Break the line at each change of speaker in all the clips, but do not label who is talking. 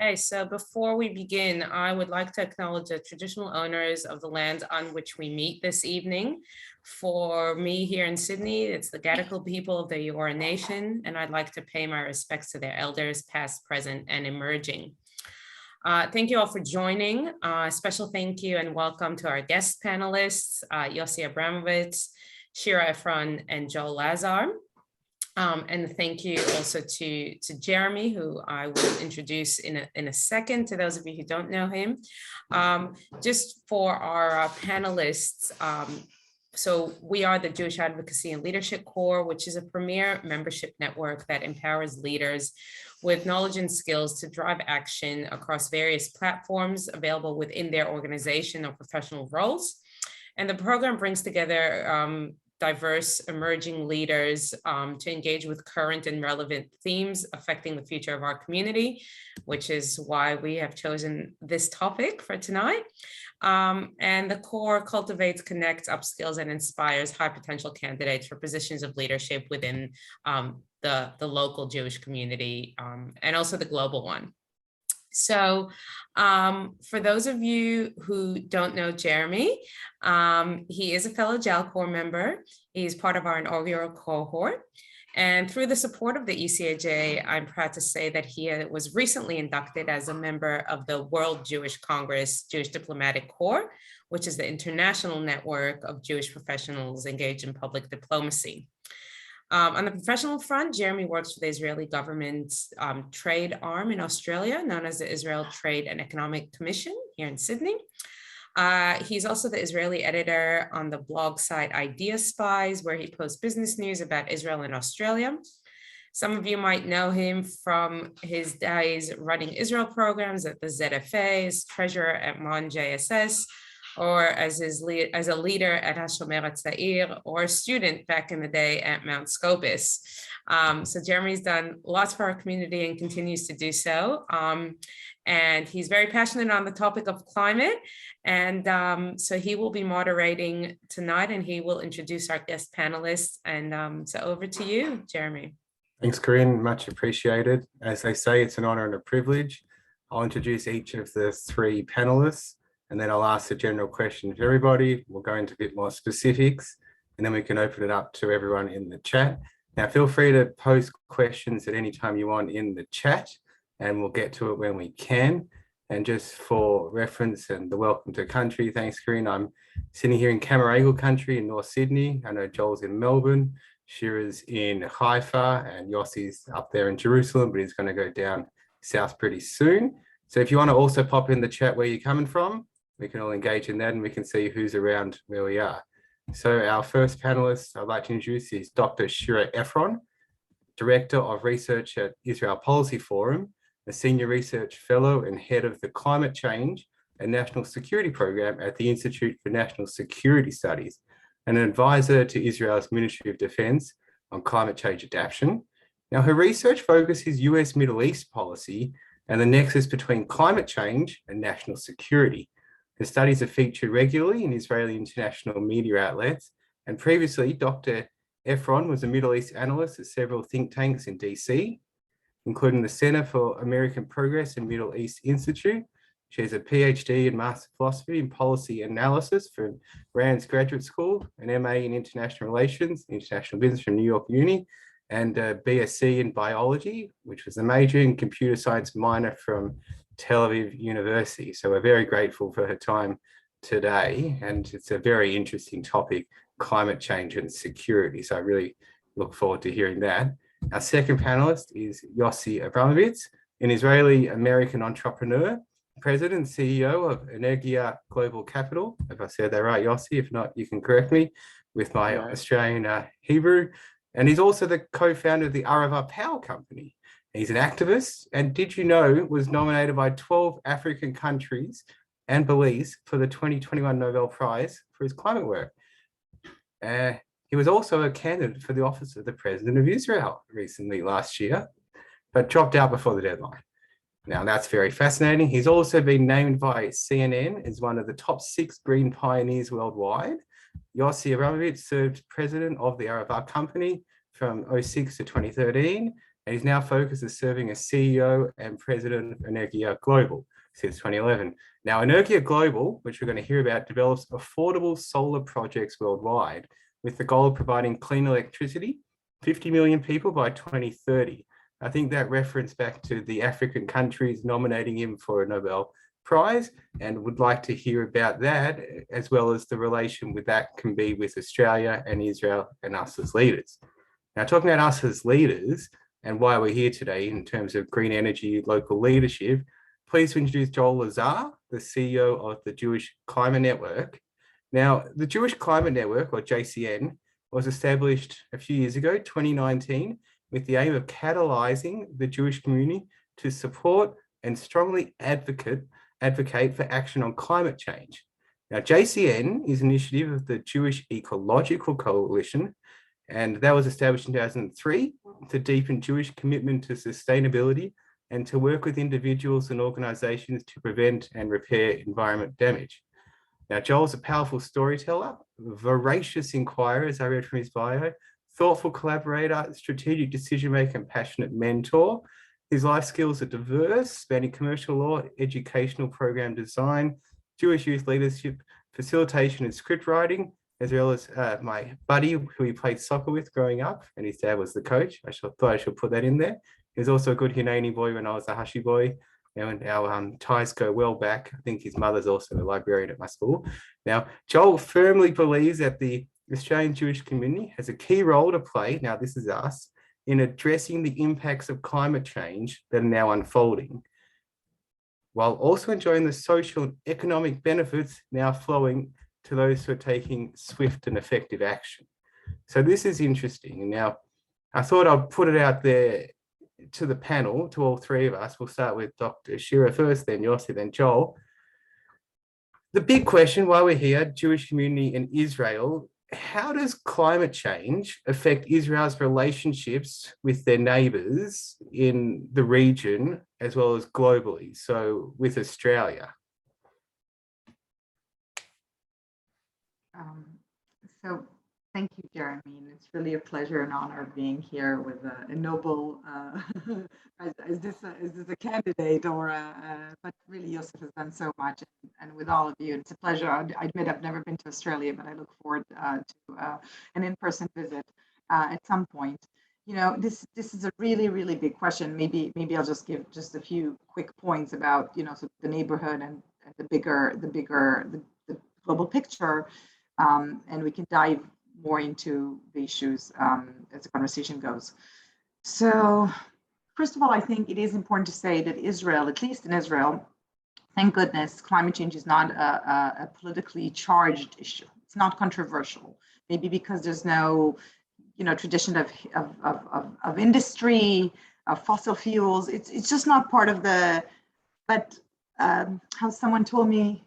Okay, so before we begin, I would like to acknowledge the traditional owners of the land on which we meet this evening. For me here in Sydney, it's the Gadigal people of the Eora Nation, and I'd like to pay my respects to their elders, past, present, and emerging. Thank you all for joining. Special thank you and welcome to our guest panelists, Yosef Abramowitz, Shira Efron, and Joel Lazar. And thank you also to Jeremy, who I will introduce in a second, to those of you who don't know him. Just for our panelists, so we are the Jewish Advocacy and Leadership Corps, which is a premier membership network that empowers leaders with knowledge and skills to drive action across various platforms available within their organization or professional roles. And the program brings together diverse emerging leaders to engage with current and relevant themes affecting the future of our community, which is why we have chosen this topic for tonight. And the Corps cultivates, connects, upskills, and inspires high potential candidates for positions of leadership within the local Jewish community and also the global one. So for those of you who don't know Jeremy, he is a fellow JAL Corps member. He's part of our inaugural cohort. And through the support of the ECAJ, I'm proud to say that he was recently inducted as a member of the World Jewish Congress Jewish Diplomatic Corps, which is the international network of Jewish professionals engaged in public diplomacy. On the professional front, Jeremy works for the Israeli government's trade arm in Australia, known as the Israel Trade and Economic Commission here in Sydney. He's also the Israeli editor on the blog site Idea Spies, where he posts business news about Israel and Australia. Some of you might know him from his days running Israel programs at the ZFA, as treasurer at MON JSS, or as a leader at Hashomer HaTzair, or a student back in the day at Mount Scopus. So Jeremy's done lots for our community and continues to do so. And he's very passionate on the topic of climate. And so he will be moderating tonight, and he will introduce our guest panelists. And so over to you, Jeremy.
Thanks, Corinne, much appreciated. As they say, it's an honor and a privilege. I'll introduce each of the three panelists, and then I'll ask a general question to everybody. We'll go into a bit more specifics, and then we can open it up to everyone in the chat. Now, feel free to post questions at any time you want in the chat, and we'll get to it when we can. And just for reference and the welcome to country, thanks, Corinne. I'm sitting here in Camaragal country in North Sydney. I know Joel's in Melbourne, Shira's in Haifa, and Yossi's up there in Jerusalem, but he's going to go down south pretty soon. So if you want to also pop in the chat where you're coming from, we can all engage in that and we can see who's around where we are. So our first panelist I'd like to introduce is Dr. Shira Efron, Director of Research at Israel Policy Forum, a Senior Research Fellow and Head of the Climate Change and National Security Program at the Institute for National Security Studies, and an advisor to Israel's Ministry of Defense on climate change adaptation. Now, her research focuses US Middle East policy and the nexus between climate change and national security. Her studies are featured regularly in Israeli international media outlets, and previously Dr. Efron was a Middle East analyst at several think tanks in DC, including the Center for American Progress and Middle East Institute. She has a PhD in Master Philosophy and Policy Analysis from Rand's Graduate School, an MA in International Relations, International Business from New York Uni, and a BSc in Biology, which was a major in Computer Science minor from Tel Aviv University. So we're very grateful for her time today, and it's a very interesting topic, climate change and security. So I really look forward to hearing that. Our second panelist is Yosef Abramowitz, an Israeli-American entrepreneur, President and CEO of Energiya Global Capital. If I said that right, Yossi, if not, you can correct me with my Australian Hebrew. And he's also the co-founder of the Arava Power Company. He's an activist, and did you know, was nominated by 12 African countries and Belize for the 2021 Nobel Prize for his climate work. He was also a candidate for the office of the President of Israel recently last year, but dropped out before the deadline. Now, that's very fascinating. He's also been named by CNN as one of the top 6 green pioneers worldwide. Yosef Abramowitz served president of the Arava Company from 2006 to 2013 and he's now focused as serving as CEO and president of Energiya Global since 2011. Now, Energiya Global, which we're going to hear about, develops affordable solar projects worldwide with the goal of providing clean electricity, 50 million people by 2030. I think that reference back to the African countries nominating him for a Nobel Prize, and would like to hear about that, as well as the relation with that can be with Australia and Israel and us as leaders. Now, talking about us as leaders and why we're here today in terms of green energy, local leadership, pleased to introduce Joel Lazar, the CEO of the Jewish Climate Network. Now, the Jewish Climate Network, or JCN, was established a few years ago, 2019, with the aim of catalyzing the Jewish community to support and strongly advocate for action on climate change. Now, JCN is an initiative of the Jewish Ecological Coalition, and that was established in 2003 to deepen Jewish commitment to sustainability and to work with individuals and organizations to prevent and repair environment damage. Now, Joel's a powerful storyteller, voracious inquirer, as I read from his bio, thoughtful collaborator, strategic decision maker, and passionate mentor. His life skills are diverse, spanning commercial law, educational program design, Jewish youth leadership, facilitation and script writing, as well as my buddy who he played soccer with growing up, and his dad was the coach. Thought I should put that in there. He was also a good Hineni boy when I was a Hashi boy, and our ties go well back. I think his mother's also a librarian at my school. Now, Joel firmly believes that the Australian Jewish community has a key role to play, now this is us, in addressing the impacts of climate change that are now unfolding, while also enjoying the social and economic benefits now flowing to those who are taking swift and effective action. So this is interesting. Now, I thought I'd put it out there to the panel, to all three of us. We'll start with Dr. Shira first, then Yosef, then Joel. The big question while we're here, Jewish community in Israel, how does climate change affect Israel's relationships with their neighbours in the region as well as globally, so with Australia?
So thank you, Jeremy. And it's really a pleasure and honor being here with a noble, is this a candidate or but really Yosef has done so much, and with all of you, it's a pleasure. I admit I've never been to Australia, but I look forward to an in-person visit at some point. You know, this is a really, really big question. Maybe I'll just give just a few quick points about, you know, so the neighborhood and the global picture, and we can dive more into the issues as the conversation goes. So, first of all, I think it is important to say that Israel, at least in Israel, thank goodness, climate change is not a politically charged issue. It's not controversial. Maybe because there's no, you know, tradition of industry, of fossil fuels. It's just not part of the. But how someone told me,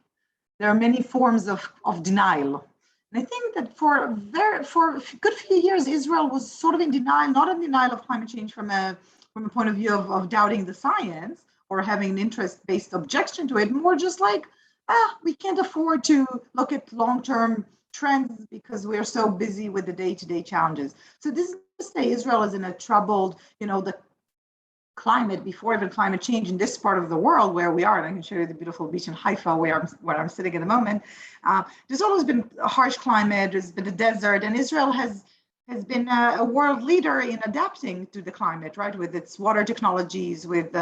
there are many forms of denial. And I think that for a good few years, Israel was sort of in denial, not in denial of climate change from a point of view of doubting the science or having an interest-based objection to it, more just like, we can't afford to look at long-term trends because we're so busy with the day-to-day challenges. So this is to say Israel is in a troubled, you know, the climate before even climate change in this part of the world where we are, and I can show you the beautiful beach in Haifa where I'm sitting at the moment. There's always been a harsh climate, there's been a desert, and Israel has been a world leader in adapting to the climate, right? With its water technologies, with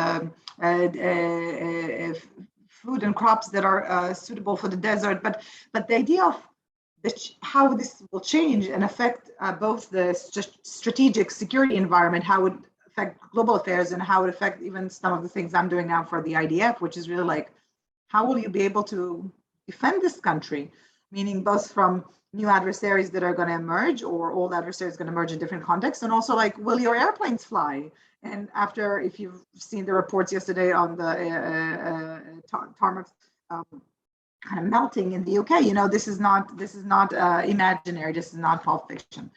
food and crops that are suitable for the desert. But the idea of how this will change and affect both the strategic security environment, how it affect global affairs, and how it affect even some of the things I'm doing now for the IDF, which is really like, how will you be able to defend this country? Meaning both from new adversaries that are going to emerge, or old adversaries going to emerge in different contexts, and also like, will your airplanes fly? And after, if you've seen the reports yesterday on the tarmac kind of melting in the UK, you know, this is not imaginary. This is not pulp fiction.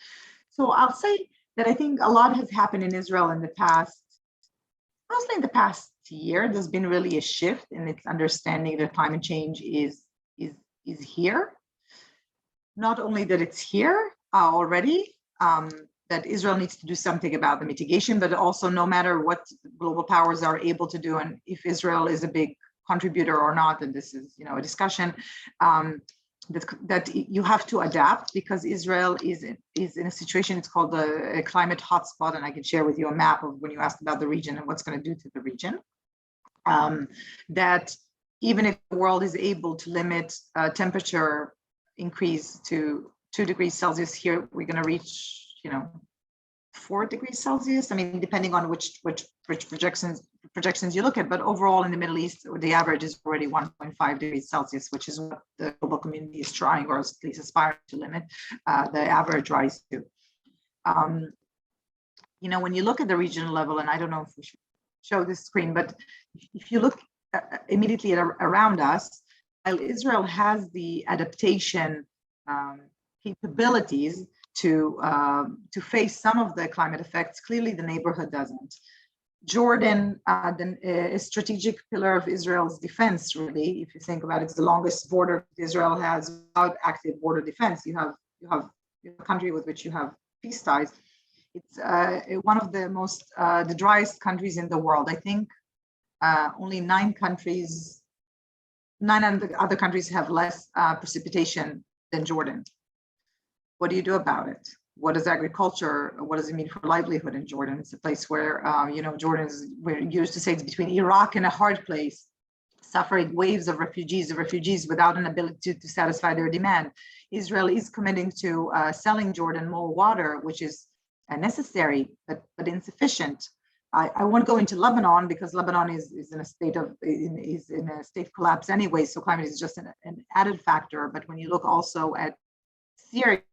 So I'll say that I think a lot has happened in Israel in the past, mostly in the past year. There's been really a shift in its understanding that climate change is here. Not only that it's here already, that Israel needs to do something about the mitigation, but also no matter what global powers are able to do, and if Israel is a big contributor or not, and this is, a discussion, that you have to adapt, because Israel is in a situation, it's called a climate hotspot, and I can share with you a map of when you asked about the region and what's going to do to the region. That even if the world is able to limit temperature increase to 2 degrees Celsius, here we're going to reach 4 degrees Celsius. I mean, depending on which projections you look at, but overall in the Middle East, the average is already 1.5 degrees Celsius, which is what the global community is trying, or at least aspiring to limit the average rise to. When you look at the regional level, and I don't know if we should show this screen, but if you look immediately around us, while Israel has the adaptation capabilities to face some of the climate effects, clearly the neighborhood doesn't. Jordan, a strategic pillar of Israel's defense, really, if you think about it, it's the longest border Israel has without active border defense. You have a country with which you have peace ties. It's one of the most the driest countries in the world. I think only 9 other countries have less precipitation than Jordan. What do you do about it? What does it mean for livelihood in Jordan? It's a place where, Jordan is, we're used to say it's between Iraq and a hard place, suffering waves of refugees without an ability to satisfy their demand. Israel is committing to selling Jordan more water, which is necessary, but insufficient. I won't go into Lebanon, because Lebanon is in a state collapse anyway, so climate is just an added factor. But when you look also at Syria,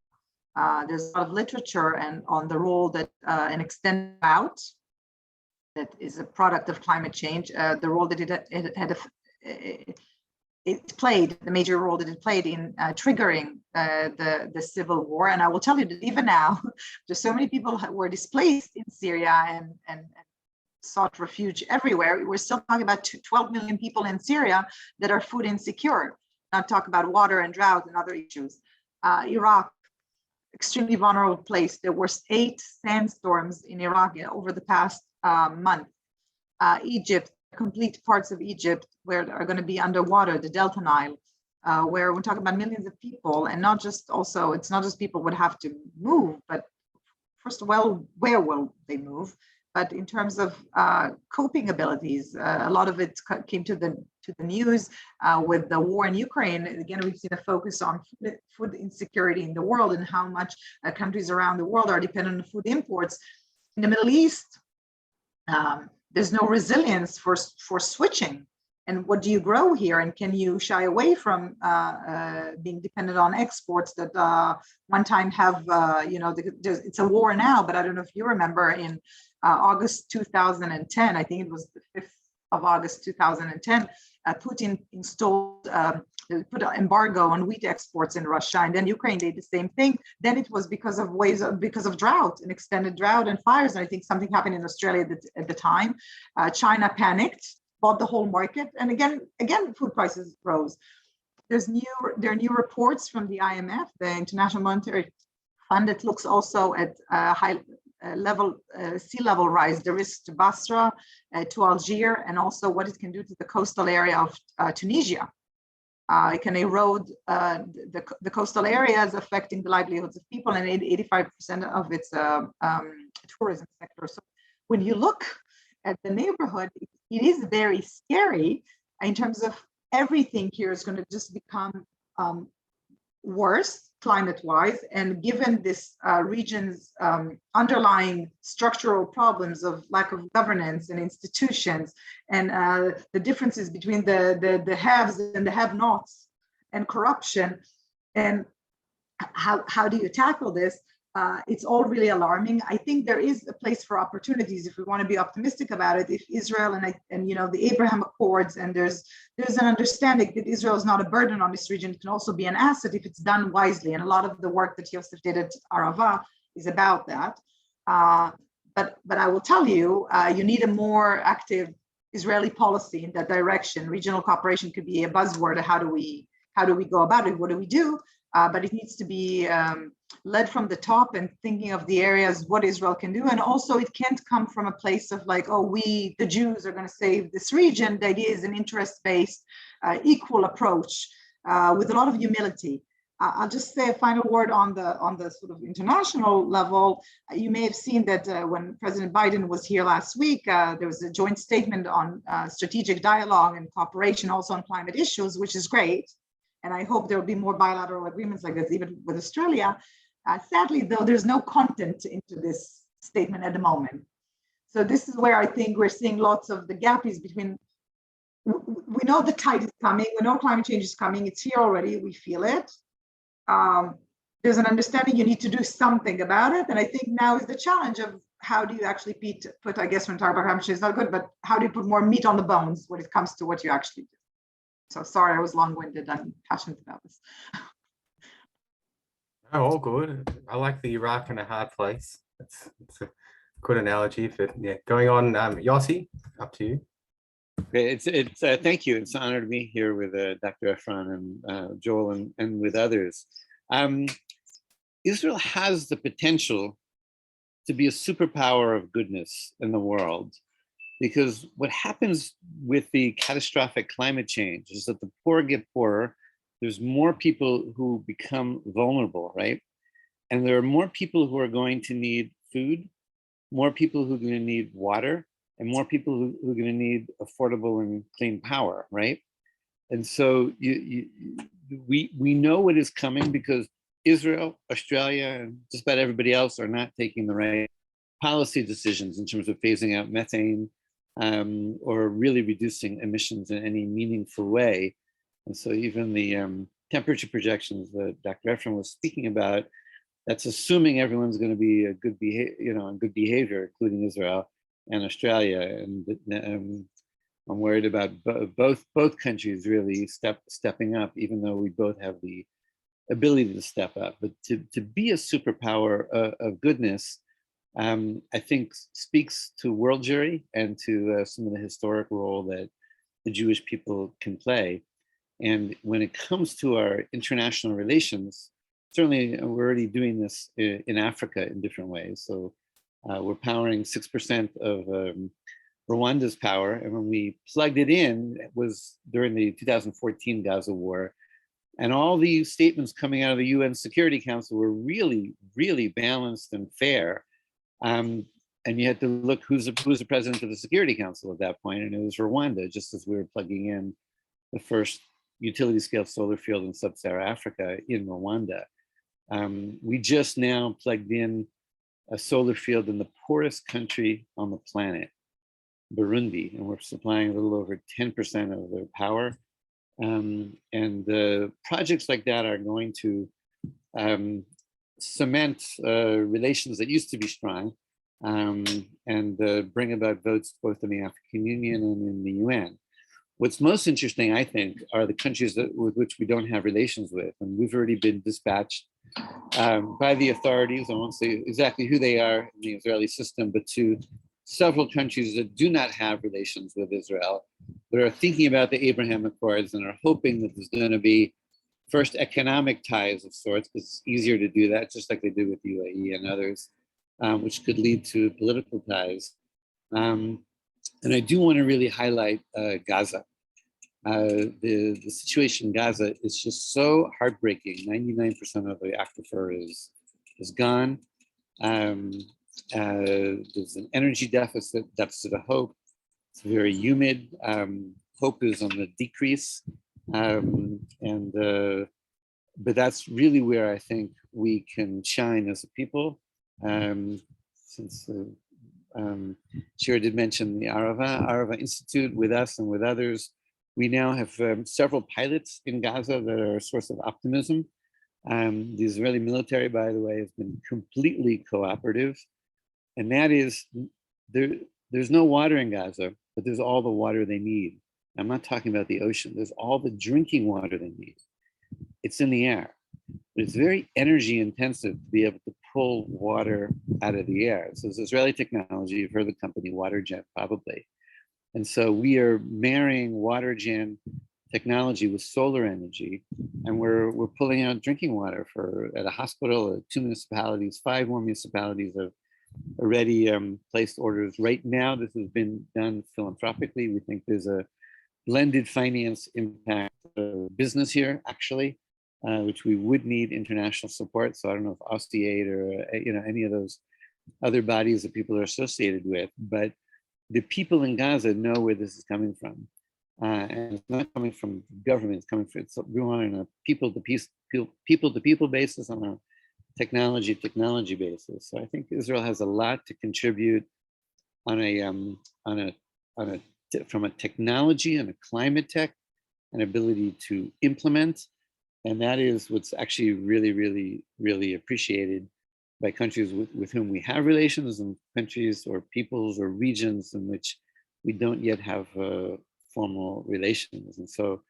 there's a lot of literature on the role that an extended drought, that is a product of climate change, the role that it played, the major role that it played in triggering the civil war. And I will tell you that even now, there's so many people who were displaced in Syria and sought refuge everywhere. We're still talking about 12 million people in Syria that are food insecure, not talk about water and drought and other issues. Iraq, extremely vulnerable place. There were 8 sandstorms in Iraq over the past month. Egypt, complete parts of Egypt where are going to be underwater, the Delta Nile, where we're talking about millions of people, and it's not just people would have to move, but first of all, where will they move? But in terms of coping abilities, a lot of it came to the news with the war in Ukraine. Again, we've seen a focus on food insecurity in the world and how much countries around the world are dependent on food imports. In the Middle East, there's no resilience for switching. And what do you grow here? And can you shy away from being dependent on exports that one time have, it's a war now, but I don't know if you remember in August 2010, I think it was the 5th of August 2010, Putin installed, put an embargo on wheat exports in Russia, and then Ukraine did the same thing. Then it was because of drought, an extended drought and fires. And I think something happened in Australia at the time. China panicked, bought the whole market, and again, food prices rose. There are new reports from the IMF, the International Monetary Fund, that looks also at high sea level rise, the risk to Basra, to Algiers, and also what it can do to the coastal area of Tunisia. It can erode the coastal areas, affecting the livelihoods of people, and 85% of its tourism sector. So when you look at the neighborhood, it is very scary in terms of everything here is going to just become worse climate-wise, and given this region's underlying structural problems of lack of governance and institutions, and the differences between the haves and the have-nots, and corruption, and how do you tackle this? It's all really alarming. I think there is a place for opportunities if we want to be optimistic about it. If Israel and the Abraham Accords, and there's an understanding that Israel is not a burden on this region, it can also be an asset if it's done wisely. And a lot of the work that Yosef did at Arava is about that. But I will tell you, you need a more active Israeli policy in that direction. Regional cooperation could be a buzzword. How do we go about it? What do we do? but it needs to be led from the top and thinking of the areas what Israel can do. And also it can't come from a place of like, oh, we, the Jews, are going to save this region. The idea is an interest-based, equal approach with a lot of humility. I'll just say a final word on the sort of international level. You may have seen that when President Biden was here last week, there was a joint statement on strategic dialogue and cooperation also on climate issues, which is great. And I hope there will be more bilateral agreements like this, even with Australia. Sadly, though, there's no content into this statement at the moment. So this is where I think we're seeing lots of the gap is between, we know the tide is coming, we know climate change is coming, it's here already, we feel it. There's an understanding you need to do something about it. And I think now is the challenge of how do you actually put, I guess when talking about climate change is not good, but how do you put more meat on the bones when it comes to what you actually do? So sorry, I was long-winded. I'm passionate about this.
Oh, all good. I like the Iraq in a hard place. It's a good analogy for, yeah. Going on, Yossi, up to you.
Great. It's thank you. It's an honor to be here with Dr. Efron and Joel and with others. Israel has the potential to be a superpower of goodness in the world, because what happens with the catastrophic climate change is that the poor get poorer. There's more people who become vulnerable, right? And there are more people who are going to need food, more people who are going to need water, and more people who are going to need affordable and clean power, right? And so we know what is coming because Israel, Australia, and just about everybody else are not taking the right policy decisions in terms of phasing out methane or really reducing emissions in any meaningful way. And so even the temperature projections that Dr. Efron was speaking about, that's assuming everyone's going to be a good behavior, including Israel and Australia. And I'm worried about both countries really stepping up, even though we both have the ability to step up. But to be a superpower of goodness, I think speaks to world jury and to some of the historic role that the Jewish people can play. And when it comes to our international relations, certainly we're already doing this in Africa in different ways. So we're powering 6% of Rwanda's power. And when we plugged it in, it was during the 2014 Gaza war. And all these statements coming out of the UN Security Council were really, really balanced and fair. And you had to look who's the president of the Security Council at that point, and it was Rwanda, just as we were plugging in the first utility scale solar field in sub-Saharan Africa in Rwanda. We just now plugged in a solar field in the poorest country on the planet, Burundi, and we're supplying a little over 10% of their power. And projects like that are going to cement relations that used to be strong and bring about votes both in the African Union and in the UN. What's most interesting, I think, are the countries with which we don't have relations with. And we've already been dispatched by the authorities, I won't say exactly who they are in the Israeli system, but to several countries that do not have relations with Israel, that are thinking about the Abraham Accords and are hoping that there's going to be first economic ties of sorts, because it's easier to do that, just like they do with UAE and others, which could lead to political ties. And I do want to really highlight Gaza. The situation in Gaza is just so heartbreaking. 99% of the aquifer is gone. There's an energy deficit of hope. It's very humid. Hope is on the decrease. But that's really where I think we can shine as a people. Since Shira did mention the Arava Institute with us and with others, we now have several pilots in Gaza that are a source of optimism. The Israeli military, by the way, has been completely cooperative. And that is, there's no water in Gaza, but there's all the water they need. I'm not talking about the ocean. There's all the drinking water they need. It's in the air. But it's very energy intensive to be able to pull water out of the air. So it's Israeli technology. You've heard the company WaterGen probably. And so we are marrying WaterGen technology with solar energy, and we're pulling out drinking water at a hospital, 2 municipalities, 5 more municipalities have already placed orders. Right now, this has been done philanthropically. We think there's a blended finance impact business here, actually, which we would need international support. So I don't know if AUSTI-8 or any of those other bodies that people are associated with, but the people in Gaza know where this is coming from. And it's not coming from government, it's coming from, we want on a people-to-people basis, on a technology basis. So I think Israel has a lot to contribute from a technology and a climate tech, an ability to implement. And that is what's actually really, really, really appreciated by countries with whom we have relations, and countries or peoples or regions in which we don't yet have formal relations. And so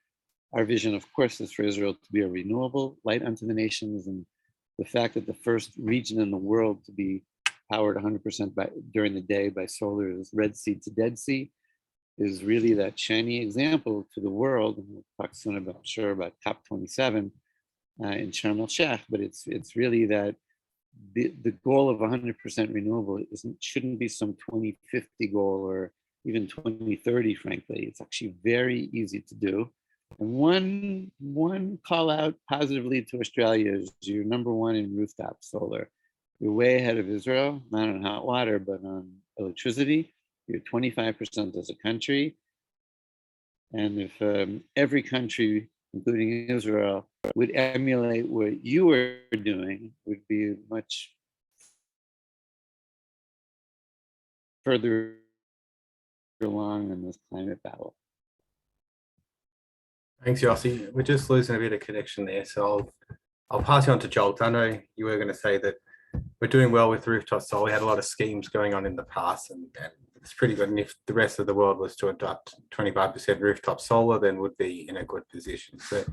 our vision, of course, is for Israel to be a renewable light unto the nations, and the fact that the first region in the world to be powered 100% during the day by solar is Red Sea to Dead Sea, is really that shiny example to the world. And we'll talk soon about, I'm sure, about COP27 in Sharm el-Sheikh, but it's really that the goal of 100% renewable shouldn't be some 2050 goal or even 2030, frankly. It's actually very easy to do. And one call out positively to Australia is you're #1 in rooftop solar. You're way ahead of Israel, not on hot water, but on electricity. You're 25% as a country. And if every country, including Israel, would emulate what you are doing, would be much further along in this climate battle.
Thanks, Yossi. We're just losing a bit of connection there, so I'll pass you on to Joel. I know you were going to say that we're doing well with rooftop solar. We had a lot of schemes going on in the past, and it's pretty good. And if the rest of the world was to adopt 25% rooftop solar, then we'd be in a good position. So,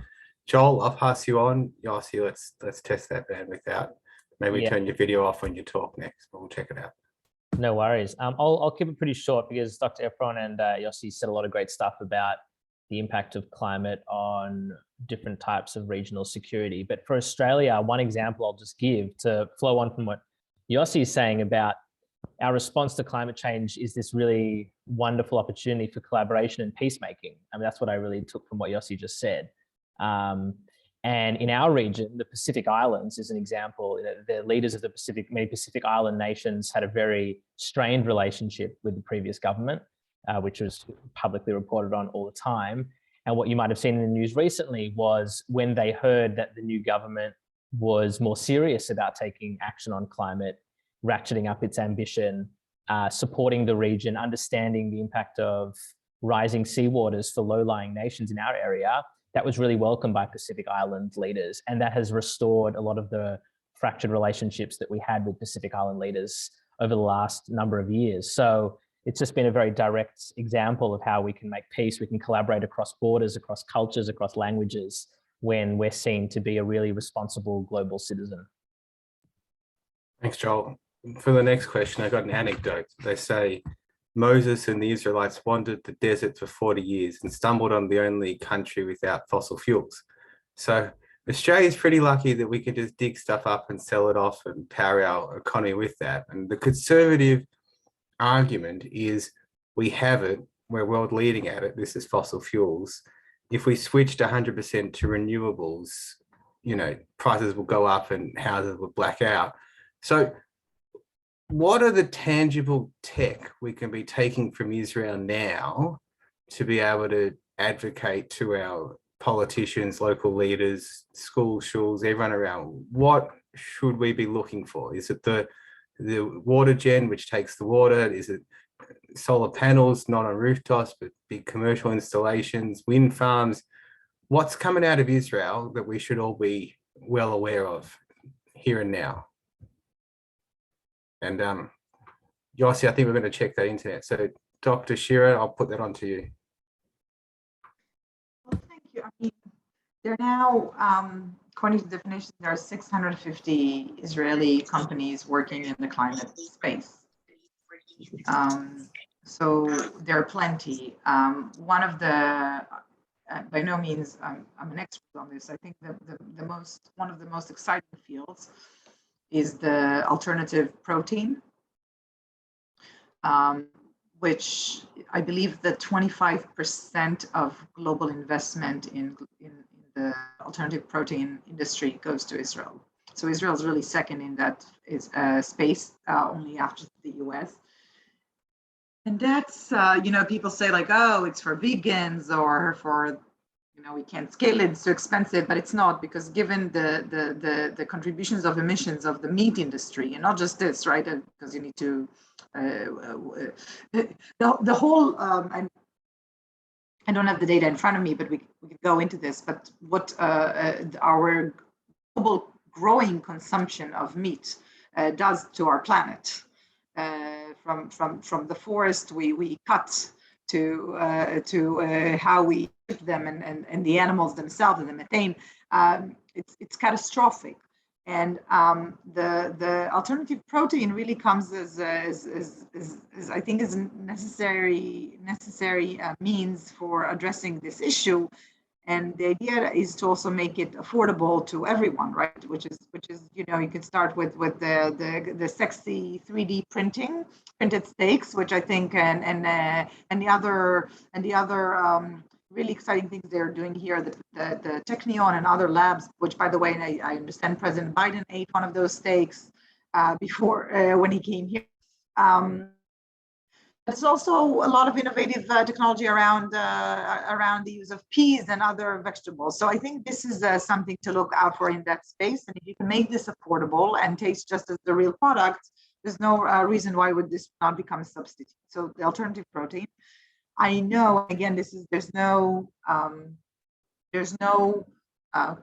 Joel, I'll pass you on. Yossi, let's test that bandwidth out. Maybe turn your video off when you talk next, but we'll check it out.
No worries. I'll keep it pretty short because Dr. Efron and Yossi said a lot of great stuff about the impact of climate on different types of regional security. But for Australia, one example I'll just give to flow on from what Yossi is saying about our response to climate change is this really wonderful opportunity for collaboration and peacemaking. I mean, that's what I really took from what Yossi just said. And in our region, the Pacific Islands is an example. The leaders of the many Pacific Island nations had a very strained relationship with the previous government, which was publicly reported on all the time. And what you might have seen in the news recently was when they heard that the new government was more serious about taking action on climate, ratcheting up its ambition, supporting the region, understanding the impact of rising seawaters for low-lying nations in our area, that was really welcomed by Pacific Island leaders. And that has restored a lot of the fractured relationships that we had with Pacific Island leaders over the last number of years. So it's just been a very direct example of how we can make peace. We can collaborate across borders, across cultures, across languages, when we're seen to be a really responsible global citizen.
Thanks, Joel. For the next question, I got an anecdote. They say Moses and the Israelites wandered the desert for 40 years and stumbled on the only country without fossil fuels. So Australia is pretty lucky that we can just dig stuff up and sell it off and power our economy with that. And the conservative argument is we have it, we're world leading at it, this is fossil fuels. If we switched 100% to renewables, prices will go up and houses will black out. So what are the tangible tech we can be taking from Israel now to be able to advocate to our politicians, local leaders, schools, everyone around? What should we be looking for? Is it the water gen, which takes the water? Is it solar panels, not on rooftops, but big commercial installations, wind farms? What's coming out of Israel that we should all be well aware of here and now? And Yossi, I think we're going to check that internet. So Dr. Shira, I'll put that on to you.
Well, thank you. I mean, there are now, according to definitions, there are 650 Israeli companies working in the climate space. So there are plenty. One of the by no means I'm an expert on this. I think one of the most exciting fields is the alternative protein, which I believe that 25% of global investment in the alternative protein industry goes to Israel. So Israel is really second in that space, only after the US. And that's, people say like, oh, it's for vegans or for, we can't scale it, it's too expensive, but it's not, because given the contributions of emissions of the meat industry, and not just this, right? Because you need to, the whole, I don't have the data in front of me, but we could go into this, but what our global growing consumption of meat does to our planet. From the forest we cut to how we ship them and the animals themselves and the methane, it's catastrophic. And the alternative protein really comes as I think is a necessary means for addressing this issue. And the idea is to also make it affordable to everyone, right? Which is you could start with the sexy 3D printed steaks, which I think and the other really exciting things they're doing here, the Technion and other labs, which, by the way, I understand President Biden ate one of those steaks before when he came here. There's also a lot of innovative technology around the use of peas and other vegetables. So I think this is something to look out for in that space. And if you can make this affordable and taste just as the real product, there's no reason why would this not become a substitute. So the alternative protein, I know, again, there's no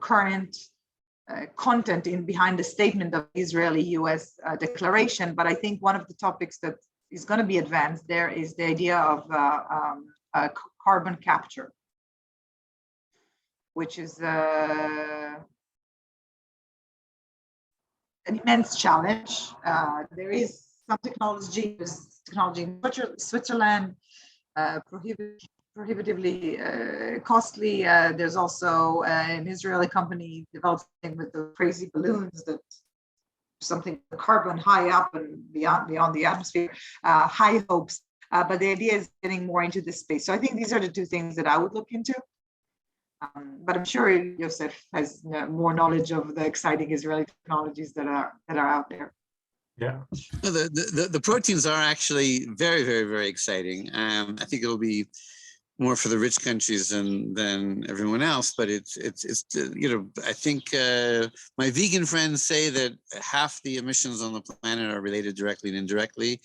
current content behind the statement of the Israeli-US declaration, but I think one of the topics that is going to be advanced there is the idea of carbon capture, which is an immense challenge. There is some technology in Switzerland, prohibitively costly. There's also an Israeli company developing with the crazy balloons that something carbon high up and beyond the atmosphere, high hopes. But the idea is getting more into this space. So I think these are the two things that I would look into. But I'm sure Yosef has more knowledge of the exciting Israeli technologies that are out there.
Yeah.
The proteins are actually very, very, very exciting. I think it'll be more for the rich countries than everyone else, but it's I think my vegan friends say that half the emissions on the planet are related directly and indirectly.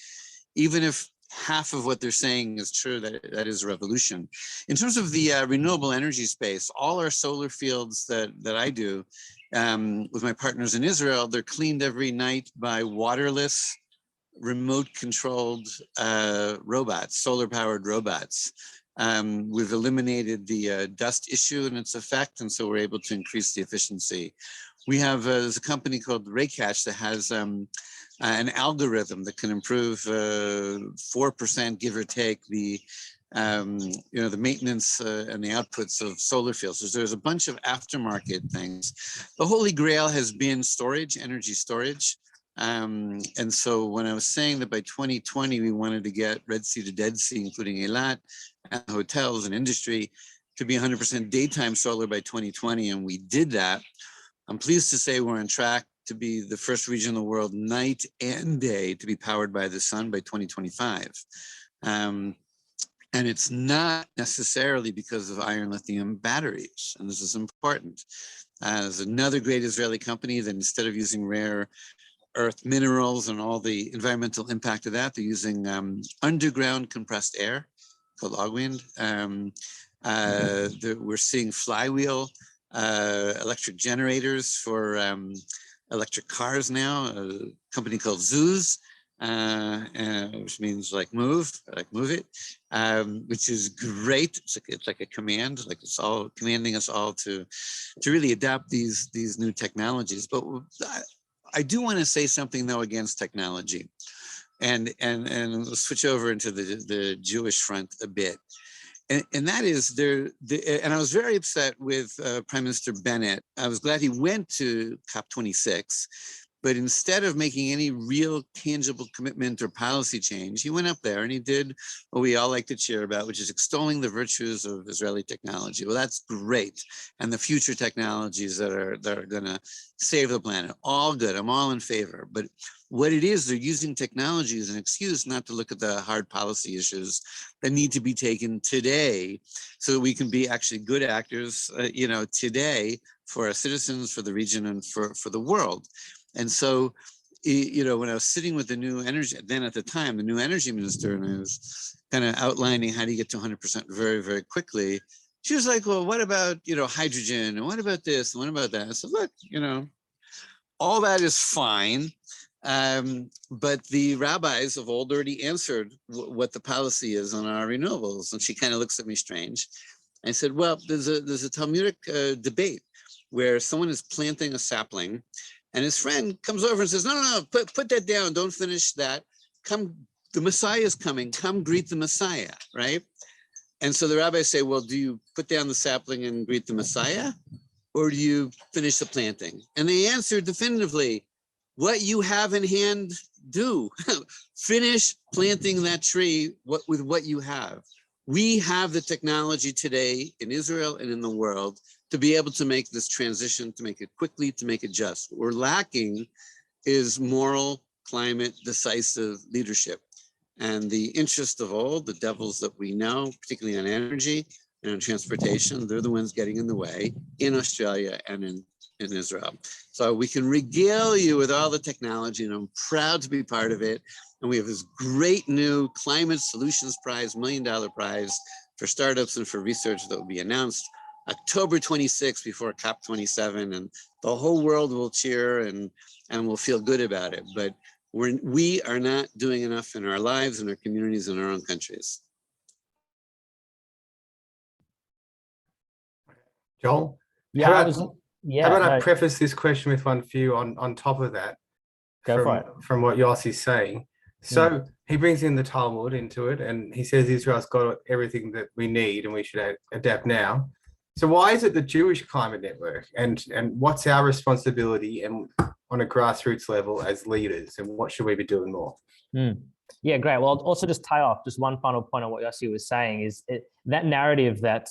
Even if half of what they're saying is true, that is a revolution. In terms of the renewable energy space, all our solar fields that I do with my partners in Israel, they're cleaned every night by waterless, remote-controlled robots, solar-powered robots. We've eliminated the dust issue and its effect, and so we're able to increase the efficiency. We have there's a company called ECAJ that has an algorithm that can improve 4%, give or take, the the maintenance and the outputs of solar fields. So there's a bunch of aftermarket things. The holy grail has been storage, energy storage. And so when I was saying that by 2020, we wanted to get Red Sea to Dead Sea, including Eilat, and hotels and industry, to be 100% daytime solar by 2020, and we did that. I'm pleased to say we're on track to be the first region in the world, night and day, to be powered by the sun by 2025. And it's not necessarily because of iron lithium batteries, and this is important. There's another great Israeli company that instead of using rare earth minerals and all the environmental impact of that, they're using underground compressed air called Ogwind. We're seeing flywheel electric generators for electric cars now, a company called Zuz, which means like move it, which is great. It's like a command, like it's all commanding us all to really adapt these new technologies. But I do want to say something though against technology, and we'll switch over into the Jewish front a bit. and that is and I was very upset with Prime Minister Bennett. I was glad he went to COP26, but instead of making any real tangible commitment or policy change, he went up there and he did what we all like to cheer about, which is extolling the virtues of Israeli technology. Well, that's great. And the future technologies that are going to save the planet, all good. I'm all in favor. But what it is, they're using technology as an excuse not to look at the hard policy issues that need to be taken today so that we can be actually good actors, today for our citizens, for the region, and for the world. And so, when I was sitting with the new energy, then at the time, the new energy minister, and I was kind of outlining how to get to 100% very, very quickly, she was like, well, what about, hydrogen? And what about this? And what about that? I said, look, all that is fine. But the rabbis of old already answered what the policy is on our renewables. And she kind of looks at me strange. I said, well, there's a Talmudic debate where someone is planting a sapling and his friend comes over and says, no, put that down. Don't finish that. The Messiah is coming. Come greet the Messiah, right? And so the rabbis say, well, do you put down the sapling and greet the Messiah? Or do you finish the planting? And they answered definitively, what you have in hand, do. Finish planting that tree with what you have. We have the technology today in Israel and in the world to be able to make this transition, to make it quickly, to make it just. What we're lacking is moral, climate, decisive leadership. And the interest of all, the devils that we know, particularly on energy and on transportation, they're the ones getting in the way in Australia and in Israel. So we can regale you with all the technology, and I'm proud to be part of it. And we have this great new Climate Solutions Prize, $1 million prize for startups and for research that will be announced October 26th before COP27, and the whole world will cheer and will feel good about it. But we are not doing enough in our lives, in our communities, in our own countries.
Joel?
Yeah,
How about I preface this question with one for you on top of that?
Go for it.
From what Yossi is saying. So he brings in the Talmud into it, and he says Israel's got everything that we need and we should adapt now. So why is it the Jewish Climate Network, and what's our responsibility and on a grassroots level as leaders, and what should we be doing more?
Yeah, great. Well, I'll also just tie off just one final point on what Yossi was saying is that narrative that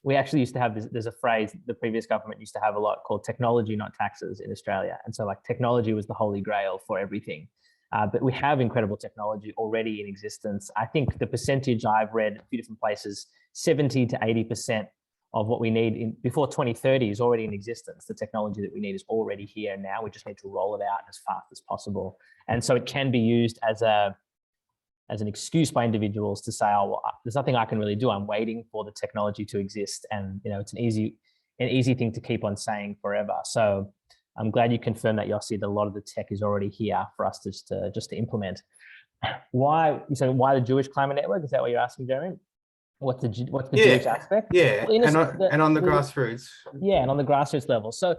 we actually used to have there's a phrase the previous government used to have a lot called technology, not taxes in Australia. And so like technology was the holy grail for everything. But we have incredible technology already in existence. I think the percentage I've read in a few different places, 70 to 80% of what we need before 2030 is already in existence. The technology that we need is already here now. We just need to roll it out as fast as possible. And so it can be used as an excuse by individuals to say, oh, well, there's nothing I can really do. I'm waiting for the technology to exist. And it's an easy thing to keep on saying forever. So I'm glad you confirmed that, Yossi, that a lot of the tech is already here for us just to implement. Why the Jewish Climate Network? Is that what you're asking, Jeremy? What's the Jewish aspect?
Yeah, well, and on the grassroots.
Yeah, and on the grassroots level. So,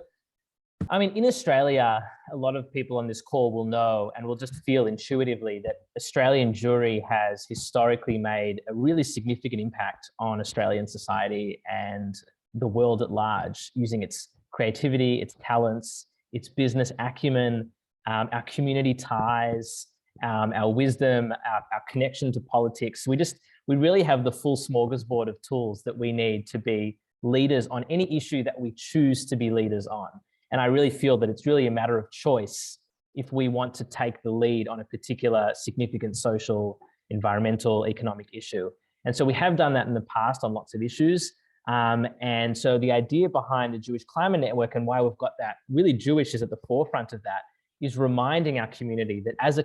I mean, in Australia, a lot of people on this call will know and will just feel intuitively that Australian Jewry has historically made a really significant impact on Australian society and the world at large, using its creativity, its talents, its business acumen, our community ties, our wisdom, our connection to politics. We really have the full smorgasbord of tools that we need to be leaders on any issue that we choose to be leaders on. And I really feel that it's really a matter of choice if we want to take the lead on a particular significant social, environmental, economic issue. And so we have done that in the past on lots of issues. And so the idea behind the Jewish Climate Network and why we've got that really Jewish is at the forefront of that is reminding our community that as a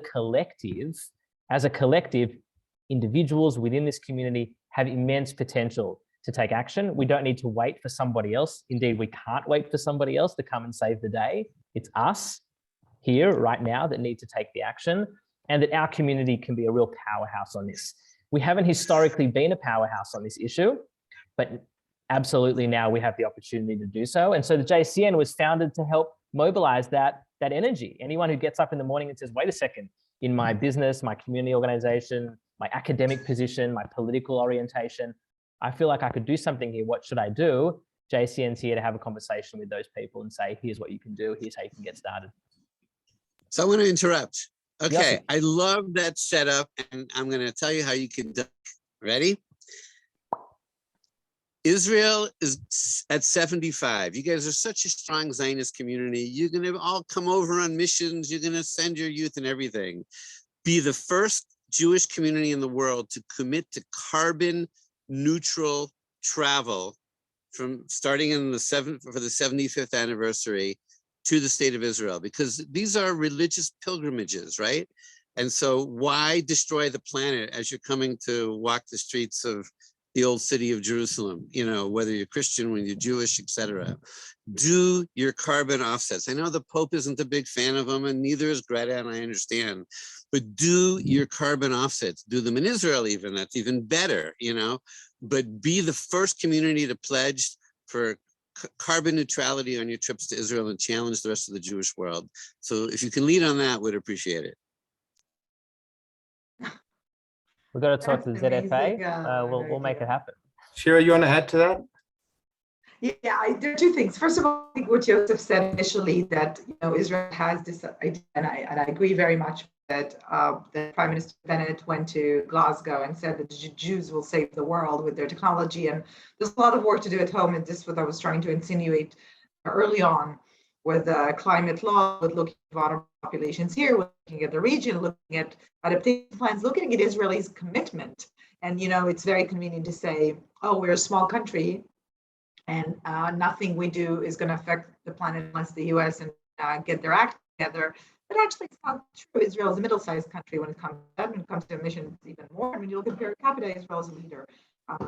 collective, individuals within this community have immense potential to take action. We don't need to wait for somebody else. Indeed, we can't wait for somebody else to come and save the day. It's us here right now that need to take the action, and that our community can be a real powerhouse on this. We haven't historically been a powerhouse on this issue, but absolutely now we have the opportunity to do so. And so the JCN was founded to help mobilize that energy. Anyone who gets up in the morning and says, wait a second, in my business, my community organization, my academic position, my political orientation, I feel like I could do something here. What should I do? JCN's here to have a conversation with those people and say, here's what you can do. Here's how you can get started.
So I want to interrupt. Okay,
Yosef.
I love that setup, and I'm going to tell you how you can duck. Ready? Israel is at 75. You guys are such a strong Zionist community. You're going to all come over on missions. You're going to send your youth and everything. Be the first Jewish community in the world to commit to carbon neutral travel from starting in the for the 75th anniversary to the state of Israel, because these are religious pilgrimages, right? And so why destroy the planet as you're coming to walk the streets of the old city of Jerusalem, you know, whether you're Christian, when you're Jewish, etc. Do your carbon offsets. I know the Pope isn't a big fan of them, and neither is Greta, and I understand, but do your carbon offsets. Do them in Israel even, that's even better, you know, but be the first community to pledge for carbon neutrality on your trips to Israel and challenge the rest of the Jewish world. So if you can lead on that, we'd appreciate it.
We've got to talk
That's
to ZFA.
amazing,
We'll make it happen.
Shira, you want to add to that?
Yeah, there are two things. First of all, I think what Yosef said initially, that Israel has this idea, and I agree very much that the Prime Minister Bennett went to Glasgow and said that the Jews will save the world with their technology, and there's a lot of work to do at home, and this is what I was trying to insinuate early on with climate law, with looking at vulnerable populations here, looking at the region, looking at adaptation plans, looking at Israel's commitment. And it's very convenient to say, oh, we're a small country, and nothing we do is going to affect the planet unless the US and get their act together. But actually, it's not true. Israel is a middle-sized country when it comes to that. When it comes to emissions, even more. When you look at per capita, Israel is a leader.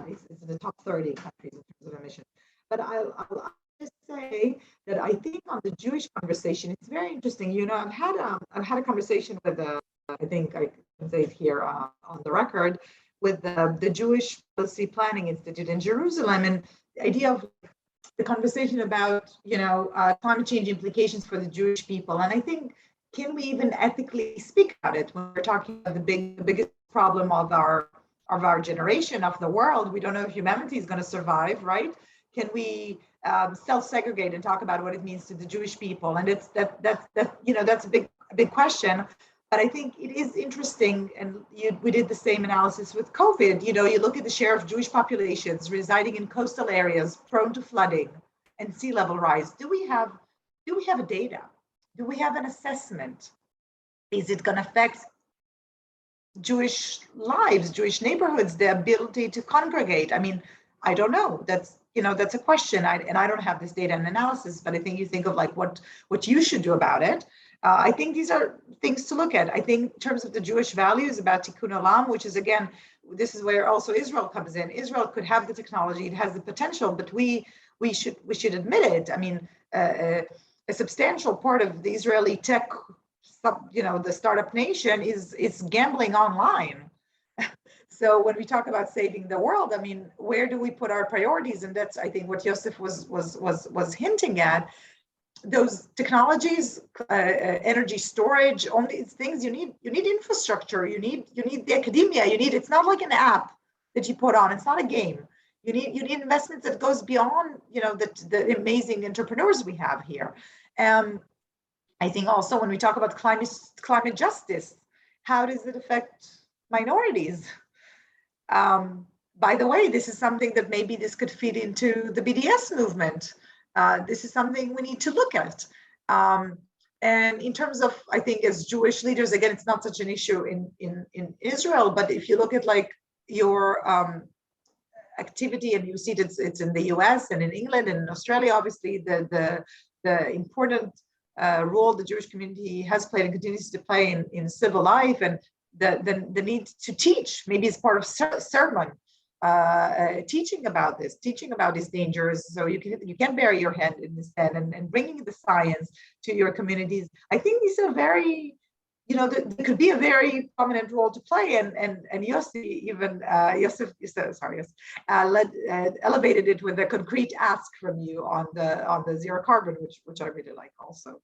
It's in the top 30 countries in terms of emissions. But I'll just say that I think on the Jewish conversation, it's very interesting. I've had a conversation with I think I can say it here on the record, with the Jewish Policy Planning Institute in Jerusalem, and the idea of the conversation about climate change implications for the Jewish people. And I think, can we even ethically speak about it when we're talking about the biggest problem of our generation, of the world? We don't know if humanity is going to survive, right? Can we self-segregate and talk about what it means to the Jewish people? And that's a big question. But I think it is interesting, and we did the same analysis with COVID. You look at the share of Jewish populations residing in coastal areas prone to flooding and sea level rise. Do we have a data? Do we have an assessment? Is it going to affect Jewish lives, Jewish neighborhoods, the ability to congregate? I mean, I don't know. That's a question. I don't have this data and analysis, but I think you think of like what you should do about it. I think these are things to look at. I think in terms of the Jewish values about tikkun olam, which is, again, this is where also Israel comes in. Israel could have the technology, it has the potential, but we should admit it. I mean, a substantial part of the Israeli tech, the startup nation is gambling online. So when we talk about saving the world, I mean, where do we put our priorities? And that's, I think, what Yosef was hinting at. Those technologies, energy storage, all these things, you need infrastructure, you need the academia, it's not like an app that you put on, it's not a game. You need investments that goes beyond, the amazing entrepreneurs we have here. I think also when we talk about climate justice, how does it affect minorities? By the way, this is something that maybe this could feed into the BDS movement. This is something we need to look at. And in terms of, I think, as Jewish leaders, again, it's not such an issue in Israel, but if you look at like your activity, and you see it's in the US and in England and in Australia, obviously the important role the Jewish community has played and continues to play in civil life, and the need to teach, maybe as part of sermon, teaching about these dangers, so you can bury your head in the sand, and bringing the science to your communities. I think these are very, there could be a very prominent role to play, and Yosef even elevated it with a concrete ask from you on the zero carbon, which I really like also.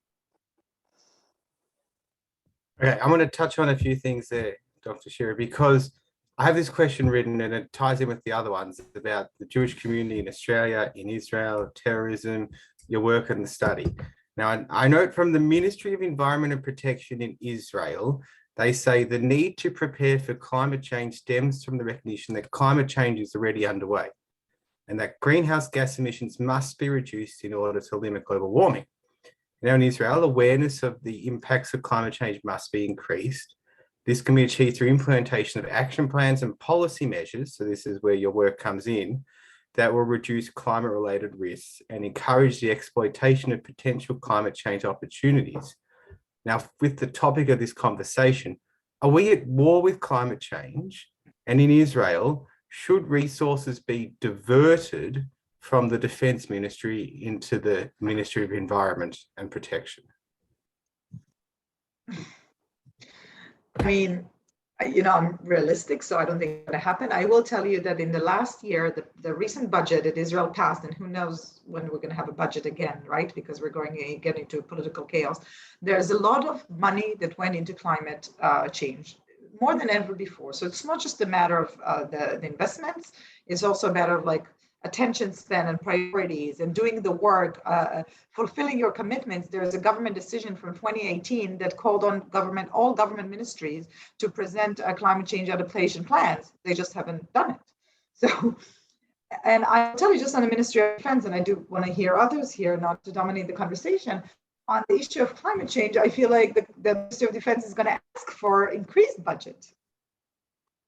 Okay, I'm going to touch on a few things there, Dr. Shira, because I have this question written and it ties in with the other ones about the Jewish community in Australia, in Israel, terrorism, your work and the study. Now, I note from the Ministry of Environment and Protection in Israel, they say the need to prepare for climate change stems from the recognition that climate change is already underway and that greenhouse gas emissions must be reduced in order to limit global warming. Now, in Israel, awareness of the impacts of climate change must be increased. This can be achieved through implementation of action plans and policy measures, so this is where your work comes in, that will reduce climate-related risks and encourage the exploitation of potential climate change opportunities. Now, with the topic of this conversation, are we at war with climate change? And in Israel, should resources be diverted from the Defence Ministry into the Ministry of Environment and Protection?
I mean, I'm realistic, so I don't think it's going to happen. I will tell you that in the last year, the recent budget that Israel passed, and who knows when we're going to have a budget again, right? Because we're going to get into political chaos. There's a lot of money that went into climate change, more than ever before. So it's not just a matter of the investments, it's also a matter of like attention span and priorities and doing the work, fulfilling your commitments. There's a government decision from 2018 that called on all government ministries to present climate change adaptation plans. They just haven't done it. So, and I'll tell you just on the Ministry of Defense, and I do want to hear others here, not to dominate the conversation, on the issue of climate change, I feel like the Ministry of Defense is going to ask for increased budget,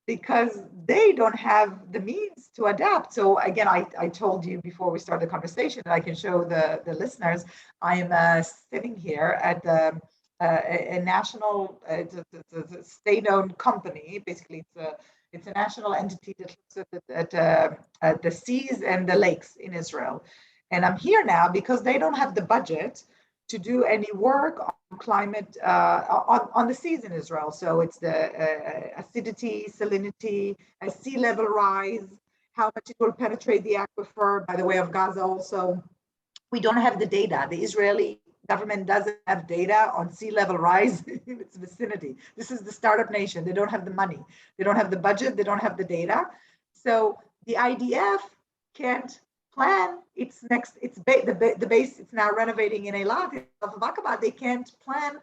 because they don't have the means to adapt. So again, I told you before we started the conversation that I can show the listeners, I am sitting here at a national, it's a state-owned company. Basically, it's a national entity that looks at the seas and the lakes in Israel. And I'm here now because they don't have the budget to do any work on climate, on the seas in Israel. So it's the acidity, salinity, sea level rise, how much it will penetrate the aquifer, by the way of Gaza also. We don't have the data. The Israeli government doesn't have data on sea level rise in its vicinity. This is the startup nation. They don't have the money. They don't have the budget. They don't have the data. So the IDF can't plan its next, the base it's now renovating in Eilat, in South of Aqaba. They can't plan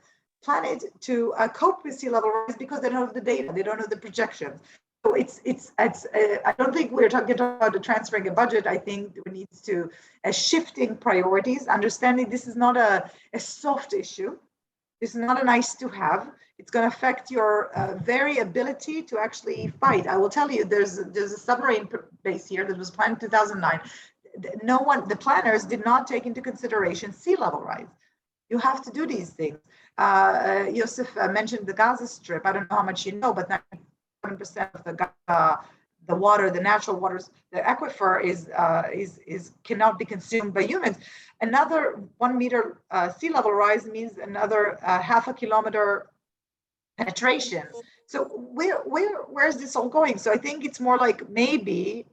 it to cope with sea level rise because they don't have the data. They don't have the projections. So it's I don't think we're talking about transferring a budget. I think we need to shifting priorities, understanding this is not a soft issue. This is not a nice to have. It's going to affect your very ability to actually fight. I will tell you, there's a submarine base here that was planned in 2009. The planners did not take into consideration sea level rise. You have to do these things. Yosef mentioned the Gaza Strip. I don't know how much you know, but 97% of the water, the natural waters, the aquifer is cannot be consumed by humans. Another 1 meter sea level rise means another half a kilometer penetration. So where's this all going? So I think it's more like maybe,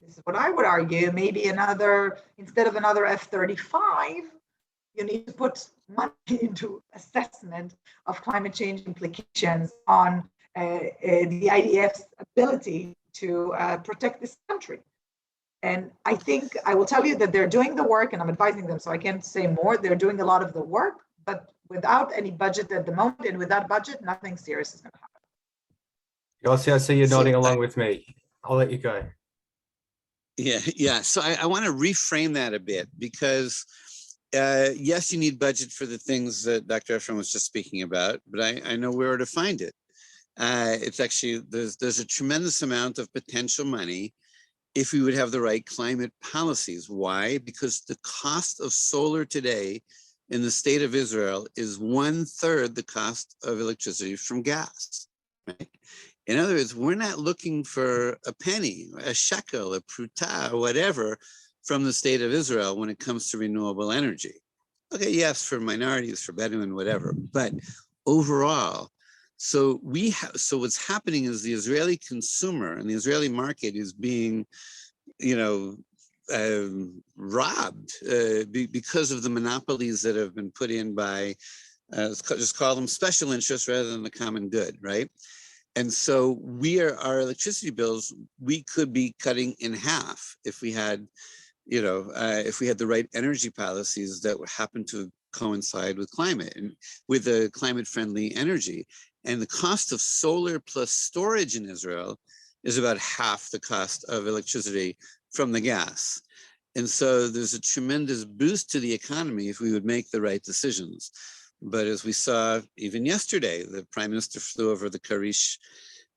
this is what I would argue, maybe instead of another F-35, you need to put money into assessment of climate change implications on the IDF's ability to protect this country. And I think I will tell you that they're doing the work, and I'm advising them, so I can't say more. They're doing a lot of the work, but without any budget at the moment, and without budget, nothing serious is going to happen.
Yossi, I see you're nodding along with me. I'll let you go.
Yeah. So I want to reframe that a bit, because yes, you need budget for the things that Dr. Efron was just speaking about, but I know where to find it. It's actually, there's a tremendous amount of potential money if we would have the right climate policies. Why? Because the cost of solar today in the state of Israel is 1/3 the cost of electricity from gas. Right? In other words, we're not looking for a penny, a shekel, a pruta, or whatever from the state of Israel when it comes to renewable energy. Okay, yes, for minorities, for Bedouin, whatever, but overall, so what's happening is the Israeli consumer and the Israeli market is being, robbed because of the monopolies that have been put in by, let's just call them special interests rather than the common good, right? And so our electricity bills, we could be cutting in half if we had, if we had the right energy policies that would happen to coincide with climate and with the climate-friendly energy. And the cost of solar plus storage in Israel is about half the cost of electricity from the gas. And so there's a tremendous boost to the economy if we would make the right decisions. But as we saw even yesterday, the prime minister flew over the Karish,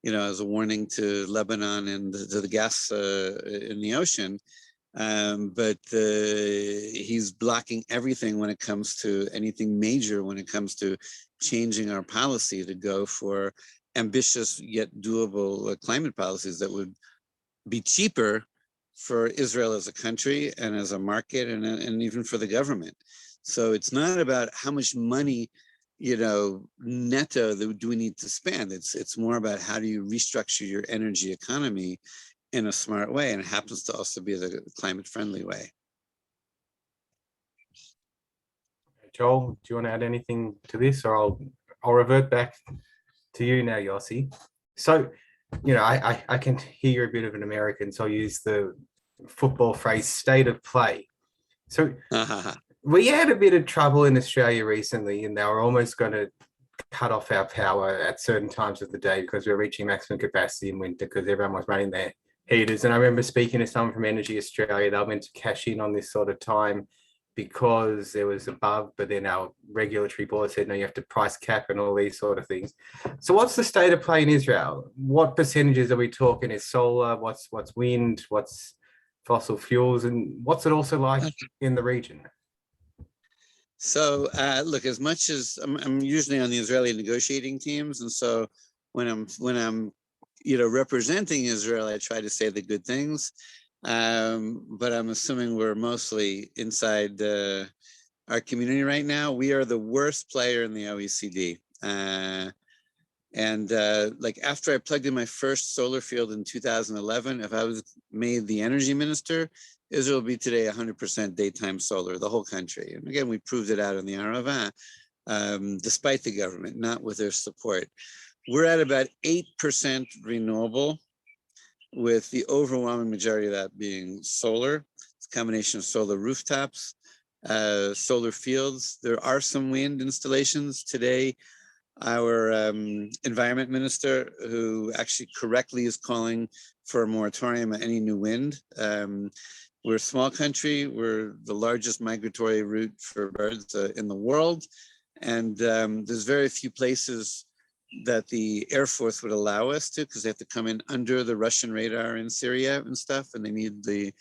as a warning to Lebanon and to the gas in the ocean. But he's blocking everything when it comes to anything major, when it comes to changing our policy to go for ambitious yet doable climate policies that would be cheaper for Israel as a country and as a market and even for the government. So it's not about how much money, netto do we need to spend. It's more about how do you restructure your energy economy in a smart way, and it happens to also be the climate-friendly way.
Joel, do you want to add anything to this, or I'll revert back to you now, Yossi. So, I can hear you're a bit of an American, so I'll use the football phrase "state of play." So we had a bit of trouble in Australia recently, and they were almost going to cut off our power at certain times of the day because we were reaching maximum capacity in winter because everyone was running their heaters. And I remember speaking to someone from Energy Australia, they were meant to cash in on this sort of time because there was above, but then our regulatory board said, no, you have to price cap and all these sort of things. So what's the state of play in Israel? What percentages are we talking? Is solar, what's wind, what's fossil fuels, and what's it also like in the region?
So look, as much as I'm usually on the Israeli negotiating teams, and so when I'm representing Israel, I try to say the good things. But I'm assuming we're mostly inside our community right now. We are the worst player in the OECD. Like after I plugged in my first solar field in 2011, if I was made the energy minister, Israel would be today 100% daytime solar, the whole country. And again, we proved it out in the Arava, despite the government, not with their support. We're at about 8% renewable, with the overwhelming majority of that being solar. It's a combination of solar rooftops, solar fields. There are some wind installations today. Our environment minister, who actually correctly is calling for a moratorium on any new wind. We're a small country. We're the largest migratory route for birds in the world. And there's very few places that the Air Force would allow us to, because they have to come in under the Russian radar in Syria and stuff, and they need the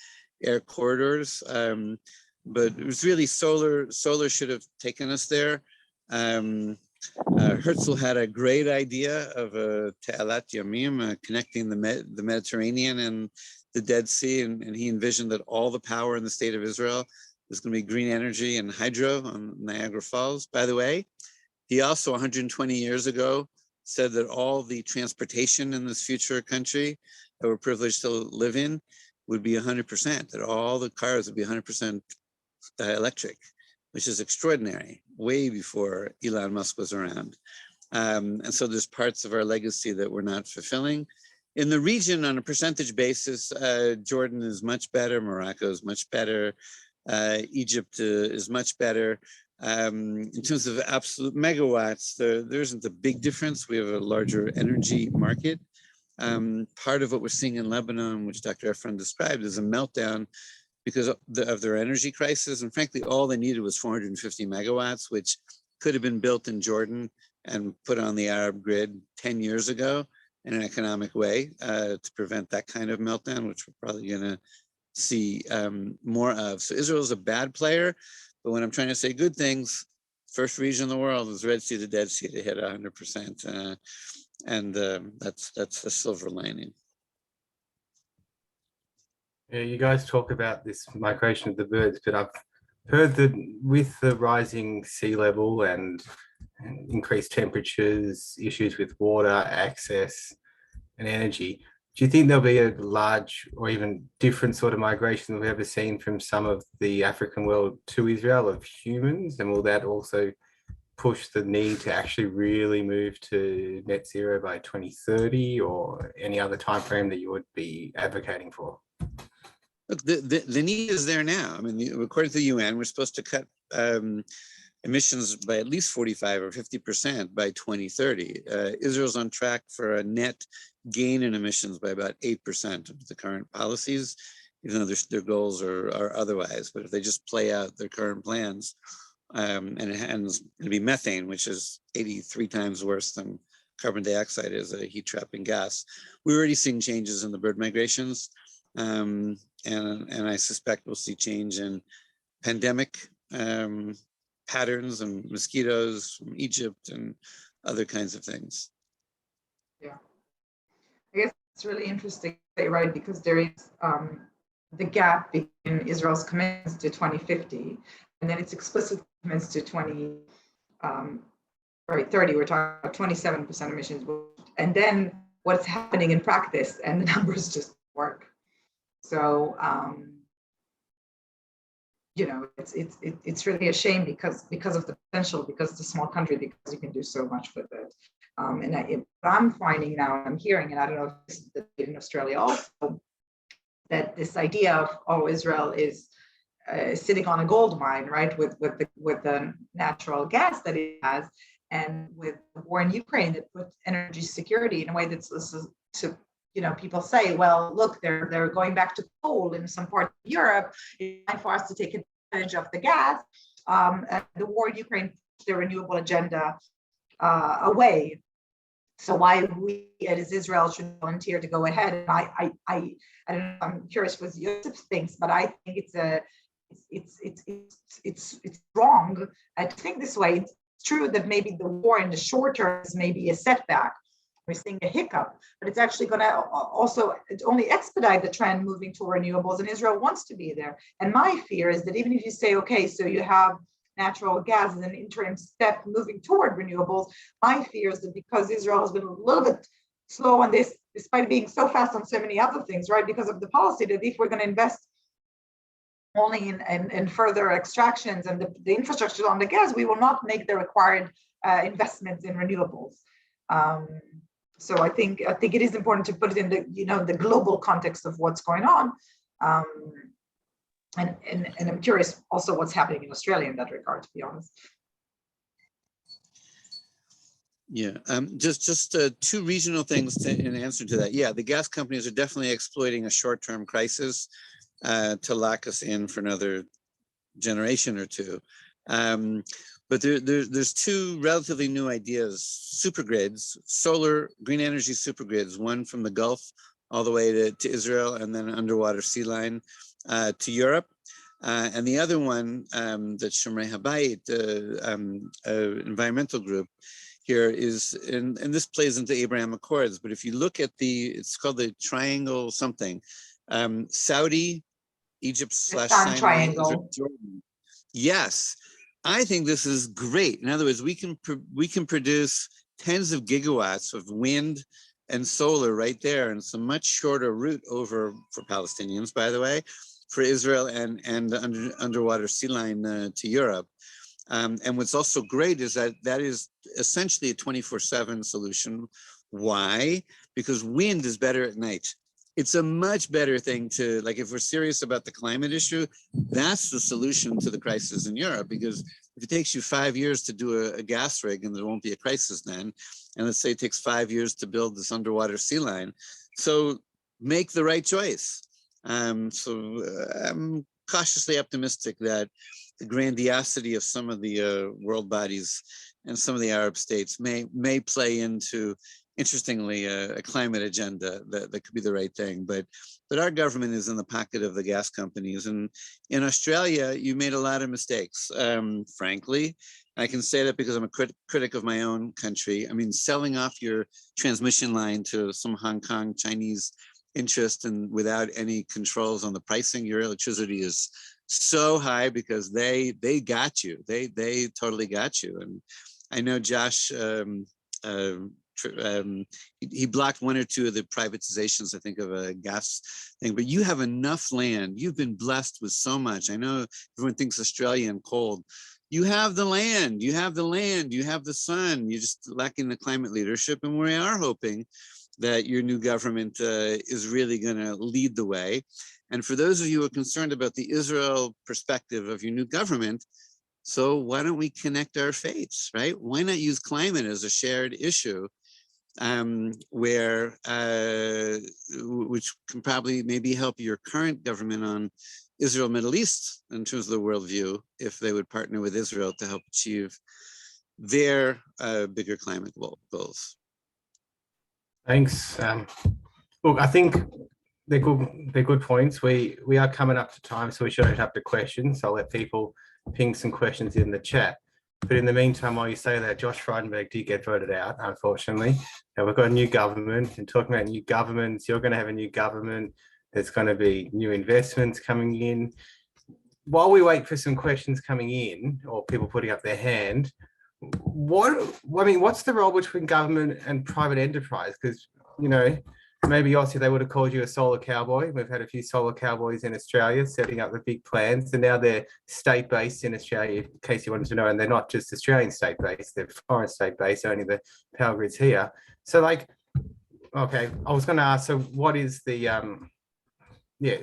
air corridors. But it was really solar should have taken us there. Herzl had a great idea of a Te'alat Yamim, connecting the Mediterranean and the Dead Sea, and he envisioned that all the power in the state of Israel was going to be green energy and hydro on Niagara Falls. By the way, he also 120 years ago said that all the transportation in this future country that we're privileged to live in would be 100%, that all the cars would be 100% electric, which is extraordinary, way before Elon Musk was around. And so there's parts of our legacy that we're not fulfilling. In the region, on a percentage basis, Jordan is much better, Morocco is much better, Egypt is much better. In terms of absolute megawatts, there isn't a big difference. We have a larger energy market. Part of what we're seeing in Lebanon, which Dr. Efron described, is a meltdown because of their energy crisis. And frankly, all they needed was 450 megawatts, which could have been built in Jordan and put on the Arab grid 10 years ago in an economic way to prevent that kind of meltdown, which we're probably going to see more of. So Israel is a bad player, but when I'm trying to say good things, first region in the world is Red Sea to Dead Sea to hit 100%. And that's a silver lining.
Yeah, you guys talk about this migration of the birds, but I've heard that with the rising sea level and increased temperatures, issues with water, access and energy, do you think there'll be a large or even different sort of migration than we've ever seen from some of the African world to Israel of humans? And will that also push the need to actually really move to net zero by 2030, or any other time frame that you would be advocating for?
Look, the need is there now. I mean, according to the UN, we're supposed to cut emissions by at least 45 or 50% by 2030. Israel's on track for a net gain in emissions by about 8% of the current policies, even though their goals are otherwise. But if they just play out their current plans, and it's going to be methane, which is 83 times worse than carbon dioxide is, a heat trapping gas. We're already seeing changes in the bird migrations, and I suspect we'll see change in pandemic patterns and mosquitoes from Egypt and other kinds of things.
Yeah, I guess it's really interesting, right? Because there is the gap between Israel's commitments to 2050 and then its explicit commitments to 2030. We're talking about 27% emissions, and then what's happening in practice, and the numbers just work. So you know, it's really a shame because of the potential, because it's a small country, because you can do so much with it. And what I'm finding now, I'm hearing, and I don't know if this is in Australia also, that this idea of, oh, Israel is sitting on a gold mine, right, with the natural gas that it has, and with the war in Ukraine that puts energy security in a way that's to, you know, people say, well, look, they're going back to coal in some parts of Europe. It's time for us to take advantage of the gas. The war in Ukraine pushed their renewable agenda away. So why we as Israel should volunteer to go ahead? And I don't know, I'm curious what Yosef thinks, but I think it's wrong to think this way. It's true that maybe the war in the short term is maybe a setback. We're seeing a hiccup, but it's actually going to also only expedite the trend moving toward renewables, and Israel wants to be there. And my fear is that even if you say, okay, so you have natural gas as an interim step moving toward renewables, my fear is that because Israel has been a little bit slow on this, despite being so fast on so many other things, right, because of the policy, that if we're going to invest only in further extractions and the infrastructure on the gas, we will not make the required investments in renewables. So I think it is important to put it in the, you know, the global context of what's going on, and I'm curious also what's happening in Australia in that regard, to be honest.
Yeah, just two regional things in answer to that. Yeah, the gas companies are definitely exploiting a short-term crisis to lock us in for another generation or two. But there's two relatively new ideas: supergrids, solar green energy supergrids, one from the Gulf all the way to Israel, and then an underwater sea line to Europe. And the other one that Shomrei Habayit, environmental group here, is, and this plays into Abraham Accords, but if you look at it's called the triangle something, Saudi, Egypt / Sinai,
triangle.
Jordan. Yes. I think this is great. In other words, we can produce tens of gigawatts of wind and solar right there, and it's a much shorter route over for Palestinians, by the way, for Israel and underwater sea line to Europe. And what's also great is that is essentially a 24/7 solution. Why? Because wind is better at night. It's a much better thing to, like, if we're serious about the climate issue, that's the solution to the crisis in Europe. Because if it takes you 5 years to do a gas rig, and there won't be a crisis then, and let's say it takes 5 years to build this underwater sea line, so make the right choice. So I'm cautiously optimistic that the grandiosity of some of the world bodies and some of the Arab states may play into, interestingly, a climate agenda that could be the right thing. But our government is in the pocket of the gas companies. And in Australia, you made a lot of mistakes, frankly. I can say that because I'm a critic of my own country. I mean, selling off your transmission line to some Hong Kong Chinese interest and without any controls on the pricing, your electricity is so high because they got you. They totally got you. And I know Josh, he blocked one or two of the privatizations, I think, of a gas thing, but you have enough land. You've been blessed with so much. I know everyone thinks Australia and cold. you have the land, you have the land, you have the sun, you're just lacking the climate leadership. And we are hoping that your new government is really going to lead the way. And for those of you who are concerned about the Israel perspective of your new government, so why don't we connect our fates, right? Why not use climate as a shared issue which can probably maybe help your current government on Israel, Middle East in terms of the worldview, if they would partner with Israel to help achieve their bigger climate goals.
Thanks. Look, I think they're good points. We are coming up to time, so we should open up to questions. So I'll let people ping some questions in the chat. But in the meantime, while you say that, Josh Frydenberg did get voted out, unfortunately. And we've got a new government, and talking about new governments, you're going to have a new government. There's going to be new investments coming in. While we wait for some questions coming in, or people putting up their hand, what's the role between government and private enterprise? Because, you know, maybe Yossi, they would have called you a solar cowboy. We've had a few solar cowboys in Australia setting up the big plans, and now they're state-based in Australia, in case you wanted to know, and they're not just Australian state-based, they're foreign state-based, only the power grids here. So like, okay, I was going to ask, so what is the,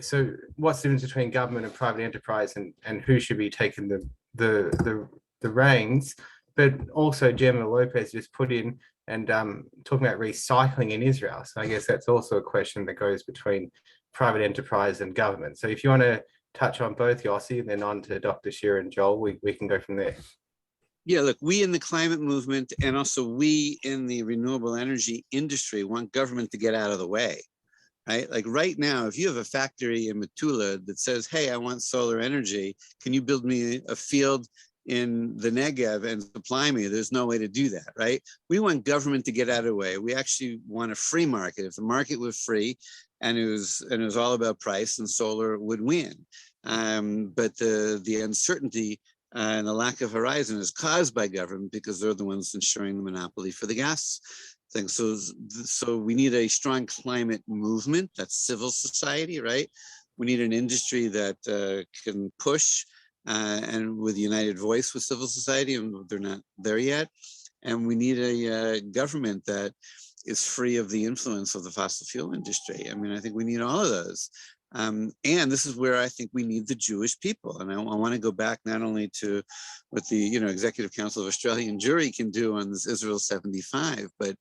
so what's the difference between government and private enterprise, and who should be taking the reins? But also Gemma Lopez just put in and talking about recycling in Israel. So I guess that's also a question that goes between private enterprise and government. So if you want to touch on both, Yossi, and then on to Dr. Shira and Joel, we can go from there.
Yeah, look, we in the climate movement and also we in the renewable energy industry want government to get out of the way, right? Like right now, if you have a factory in Metula that says, hey, I want solar energy, can you build me a field in the Negev and supply me? There's no way to do that, right? We want government to get out of the way. We actually want a free market. If the market was free and it was all about price, and solar would win. But the uncertainty and the lack of horizon is caused by government because they're the ones ensuring the monopoly for the gas thing. So we need a strong climate movement. That's civil society, right? We need an industry that can push and with united voice with civil society, and they're not there yet. And we need a government that is free of the influence of the fossil fuel industry. I mean, I think we need all of those. And this is where I think we need the Jewish people. And I want to go back not only to what the Executive Council of Australian Jury can do on this Israel 75, but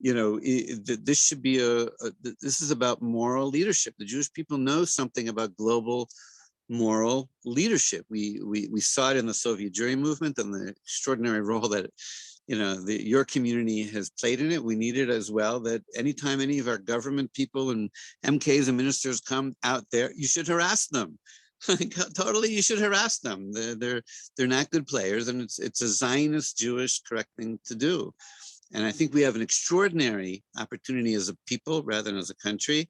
this should be this is about moral leadership. The Jewish people know something about global moral leadership. We saw it in the Soviet Jewry movement and the extraordinary role that your community has played in it. We need it as well, that anytime any of our government people and MKs and ministers come out there, you should harass them. Totally, you should harass them. They're not good players, and it's a Zionist Jewish correct thing to do. And I think we have an extraordinary opportunity as a people rather than as a country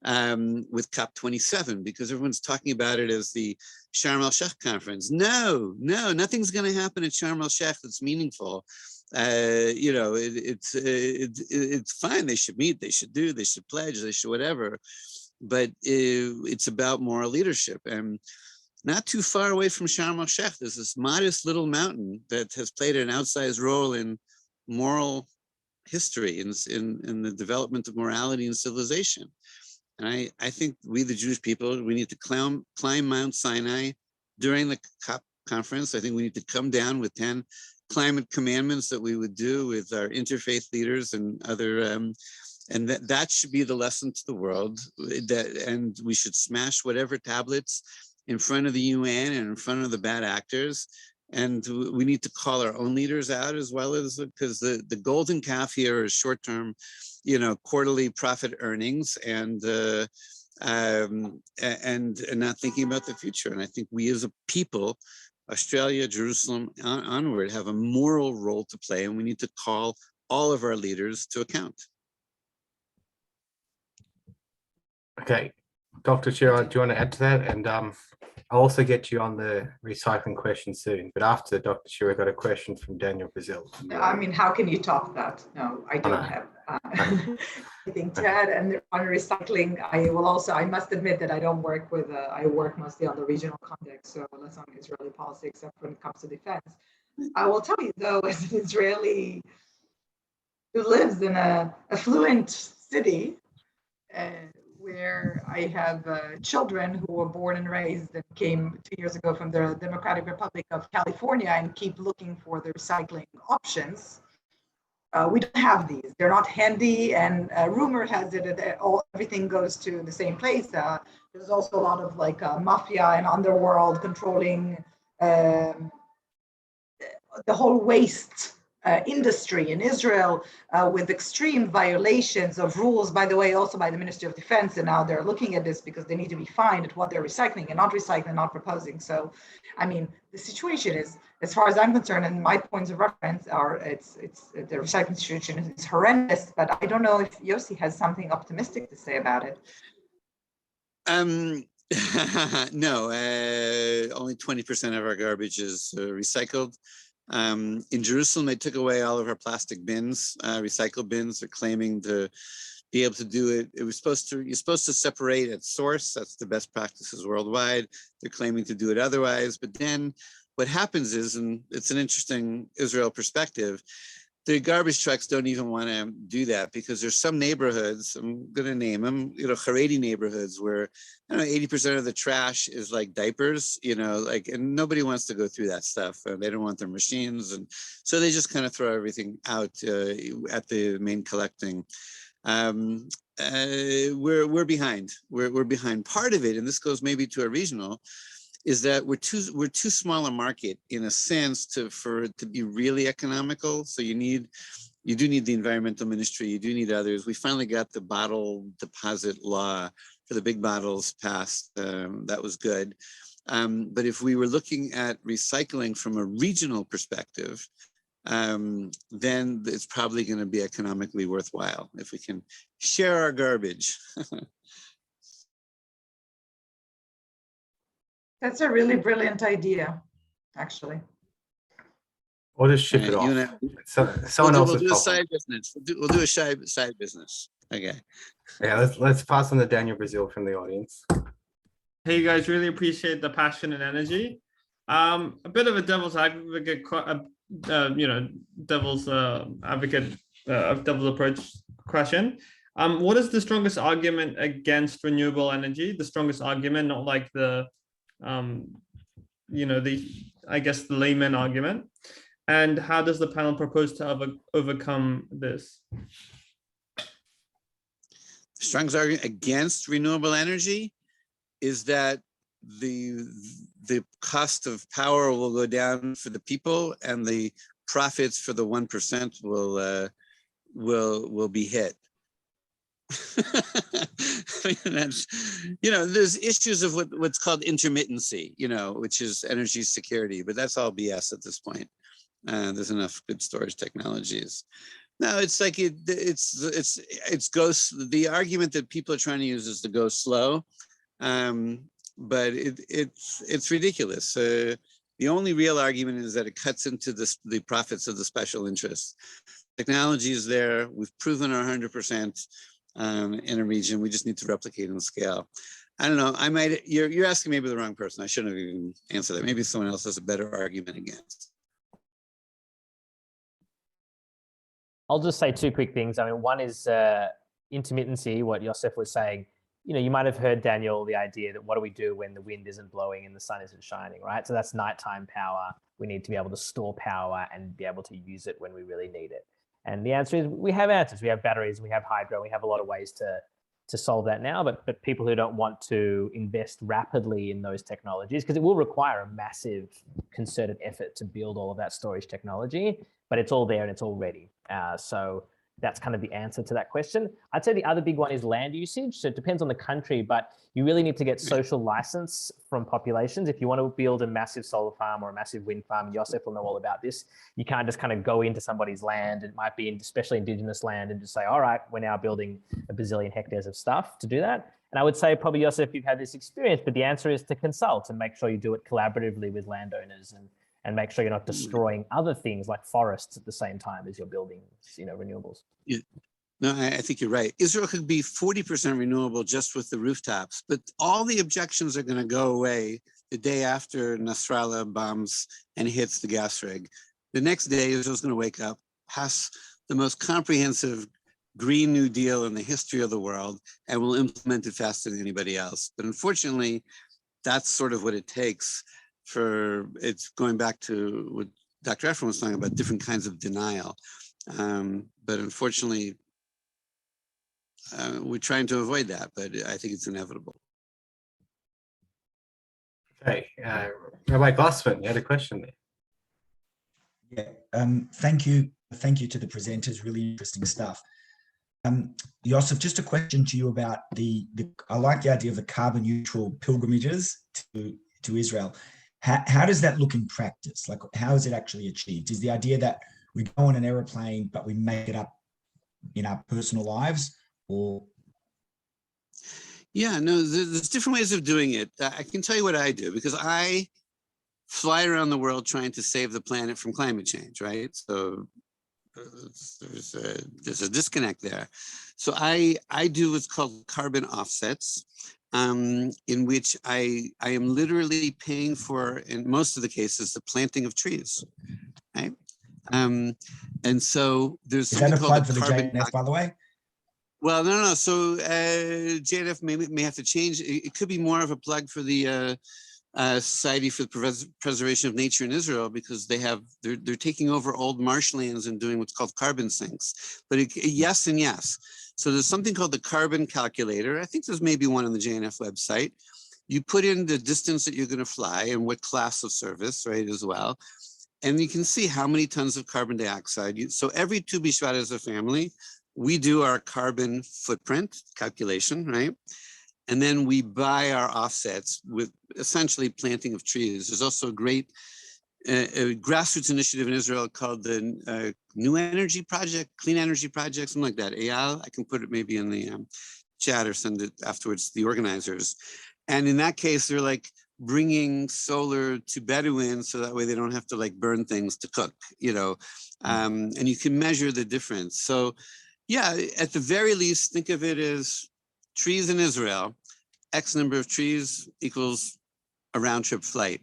with COP27, because everyone's talking about it as the Sharm el-Sheikh conference. No, nothing's going to happen at Sharm el-Sheikh that's meaningful. It's fine. They should meet, they should pledge, they should whatever. But it's about moral leadership. And not too far away from Sharm el-Sheikh, there's this modest little mountain that has played an outsized role in moral history, in the development of morality and civilization. And I think we, the Jewish people, we need to climb Mount Sinai during the COP conference. I think we need to come down with 10 climate commandments that we would do with our interfaith leaders and other, and that should be the lesson to the world. And we should smash whatever tablets in front of the UN and in front of the bad actors. And we need to call our own leaders out as well, as because the golden calf here is short-term, quarterly profit earnings and not thinking about the future. And I think we as a people, Australia, Jerusalem onward, have a moral role to play, and we need to call all of our leaders to account.
Okay, Dr. Shira, do you want to add to that? And I'll also get you on the recycling question soon. But after Dr. Shira, I got a question from Daniel Brazil.
I mean, how can you top that? No, I don't have anything to add. And on recycling, I must admit that I don't work with, I work mostly on the regional context, so less on Israeli policy, except when it comes to defense. I will tell you though, as an Israeli who lives in a affluent city, where I have children who were born and raised and came 2 years ago from the Democratic Republic of California and keep looking for the recycling options. We don't have these. They're not handy, and rumor has it that everything goes to the same place. There's also a lot of like mafia and underworld controlling the whole waste industry in Israel, with extreme violations of rules, by the way, also by the Ministry of Defense. And now they're looking at this because they need to be fined at what they're recycling and not proposing. So, I mean, the situation is, as far as I'm concerned, and my points of reference are, it's the recycling situation is horrendous, but I don't know if Yossi has something optimistic to say about it.
No, only 20% of our garbage is recycled. In Jerusalem, they took away all of our plastic bins, recycle bins. They're claiming to be able to do it. You're supposed to separate at source. That's the best practices worldwide. They're claiming to do it otherwise. But then what happens is, and it's an interesting Israel perspective, the garbage trucks don't even want to do that because there's some neighborhoods, I'm going to name them, Haredi neighborhoods where, 80% of the trash is like diapers, and nobody wants to go through that stuff. They don't want their machines. And so they just kind of throw everything out at the main collecting. We're behind. We're behind. Part of it, and this goes maybe to a regional, is that we're too small a market in a sense for it to be really economical. So you do need the environmental ministry, you do need others. We finally got the bottle deposit law for the big bottles passed. That was good. But if we were looking at recycling from a regional perspective, then it's probably going to be economically worthwhile if we can share our garbage.
That's a really brilliant idea, actually.
Or just ship it off. Someone else.
We'll do a side business. We'll do a side business. Okay.
Yeah, let's pass on to Daniel Brazil from the audience.
Hey guys, really appreciate the passion and energy. A bit of a devil's advocate, devil's approach question. What is the strongest argument against renewable energy? The strongest argument, not like the the layman argument. And how does the panel propose to overcome this?
Strong's argument against renewable energy is that the cost of power will go down for the people, and the profits for the 1% will be hit. There's issues of what's called intermittency, which is energy security, but that's all BS at this point. There's enough good storage technologies. No, it's like it's the argument that people are trying to use is to go slow, but it's ridiculous. The only real argument is that it cuts into the profits of the special interests. Technology is there. We've proven our 100%. In a region, we just need to replicate on scale. I don't know. You're asking maybe the wrong person. I shouldn't have even answered that. Maybe someone else has a better argument against.
I'll just say two quick things. I mean, one is intermittency, what Yosef was saying. You might have heard, Daniel, the idea that what do we do when the wind isn't blowing and the sun isn't shining, right? So that's nighttime power. We need to be able to store power and be able to use it when we really need it. And the answer is we have answers. We have batteries, we have hydro, we have a lot of ways to solve that now. But people who don't want to invest rapidly in those technologies, because it will require a massive concerted effort to build all of that storage technology, but it's all there and it's all ready. So that's kind of the answer to that question. I'd say the other big one is land usage. So it depends on the country, but you really need to get social license from populations. If you want to build a massive solar farm or a massive wind farm, Yosef will know all about this. You can't just kind of go into somebody's land. It might be especially indigenous land and just say, all right, we're now building a bazillion hectares of stuff to do that. And I would say probably, Yosef, you've had this experience, but the answer is to consult and make sure you do it collaboratively with landowners and make sure you're not destroying other things like forests at the same time as you're building, renewables.
Yeah. No, I think you're right. Israel could be 40% renewable just with the rooftops, but all the objections are going to go away the day after Nasrallah bombs and hits the gas rig. The next day, Israel's going to wake up, pass the most comprehensive Green New Deal in the history of the world, and will implement it faster than anybody else. But unfortunately, that's sort of what it takes for, it's going back to what Dr. Efron was talking about, different kinds of denial. But unfortunately, we're trying to avoid that, but I think it's inevitable.
Okay, Rabbi Glassman, you had a question there.
Yeah, thank you to the presenters, really interesting stuff. Yosef, just a question to you about I like the idea of the carbon neutral pilgrimages to Israel. How does that look in practice? Like, how is it actually achieved? Is the idea that we go on an aeroplane, but we make it up in our personal lives, or?
Yeah, no, there's different ways of doing it. I can tell you what I do, because I fly around the world trying to save the planet from climate change, right? So there's a disconnect there. So I do what's called carbon offsets, in which I am literally paying for, in most of the cases, the planting of trees, right? And so there's
Is that
something
a
called
plug
the
for the
carbon.
JNF, by the way?
Well, no. So JNF may have to change. It could be more of a plug for the Society for the Preservation of Nature in Israel, because they're taking over old marshlands and doing what's called carbon sinks. But yes and yes. So there's something called the carbon calculator. I think there's maybe one on the JNF website. You put in the distance that you're going to fly and what class of service, right, as well. And you can see how many tons of carbon dioxide. So every Tu B'Shvat as a family, we do our carbon footprint calculation, right? And then we buy our offsets with essentially planting of trees. There's also a great grassroots initiative in Israel called the New Energy Project, Clean Energy Project, something like that. Eyal, I can put it maybe in the chat or send it afterwards to the organizers. And in that case, they're like bringing solar to Bedouins so that way they don't have to like burn things to cook, and you can measure the difference. So yeah, at the very least, think of it as trees in Israel, X number of trees equals a round trip flight.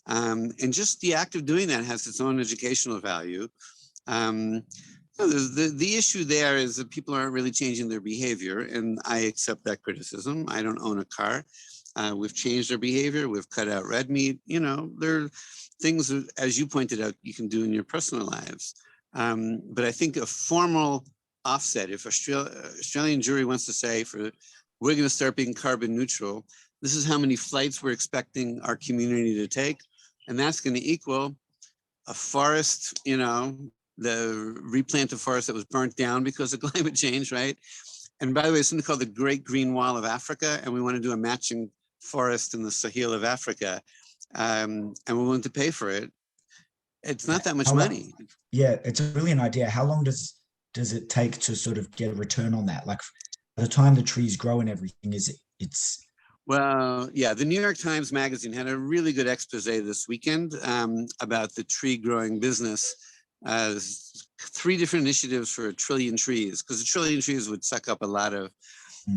And just the act of doing that has its own educational value. The issue there is that people aren't really changing their behavior, and I accept that criticism. I don't own a car. We've changed our behavior. We've cut out red meat. There are things, as you pointed out, you can do in your personal lives. But I think a formal offset, if Australian jury wants to say, we're going to start being carbon neutral, this is how many flights we're expecting our community to take, and that's going to equal a forest, the replant of forest that was burnt down because of climate change, right? And by the way, it's something called the Great Green Wall of Africa, and we want to do a matching forest in the Sahel of Africa, and we're willing to pay for it. It's not that much money.
Yeah, it's a brilliant idea. How long does it take to sort of get a return on that? Like, by the time the trees grow and everything, it's
Well, yeah, the New York Times Magazine had a really good expose this weekend about the tree growing business. 3 different initiatives for 1 trillion trees, because 1 trillion trees would suck up a lot of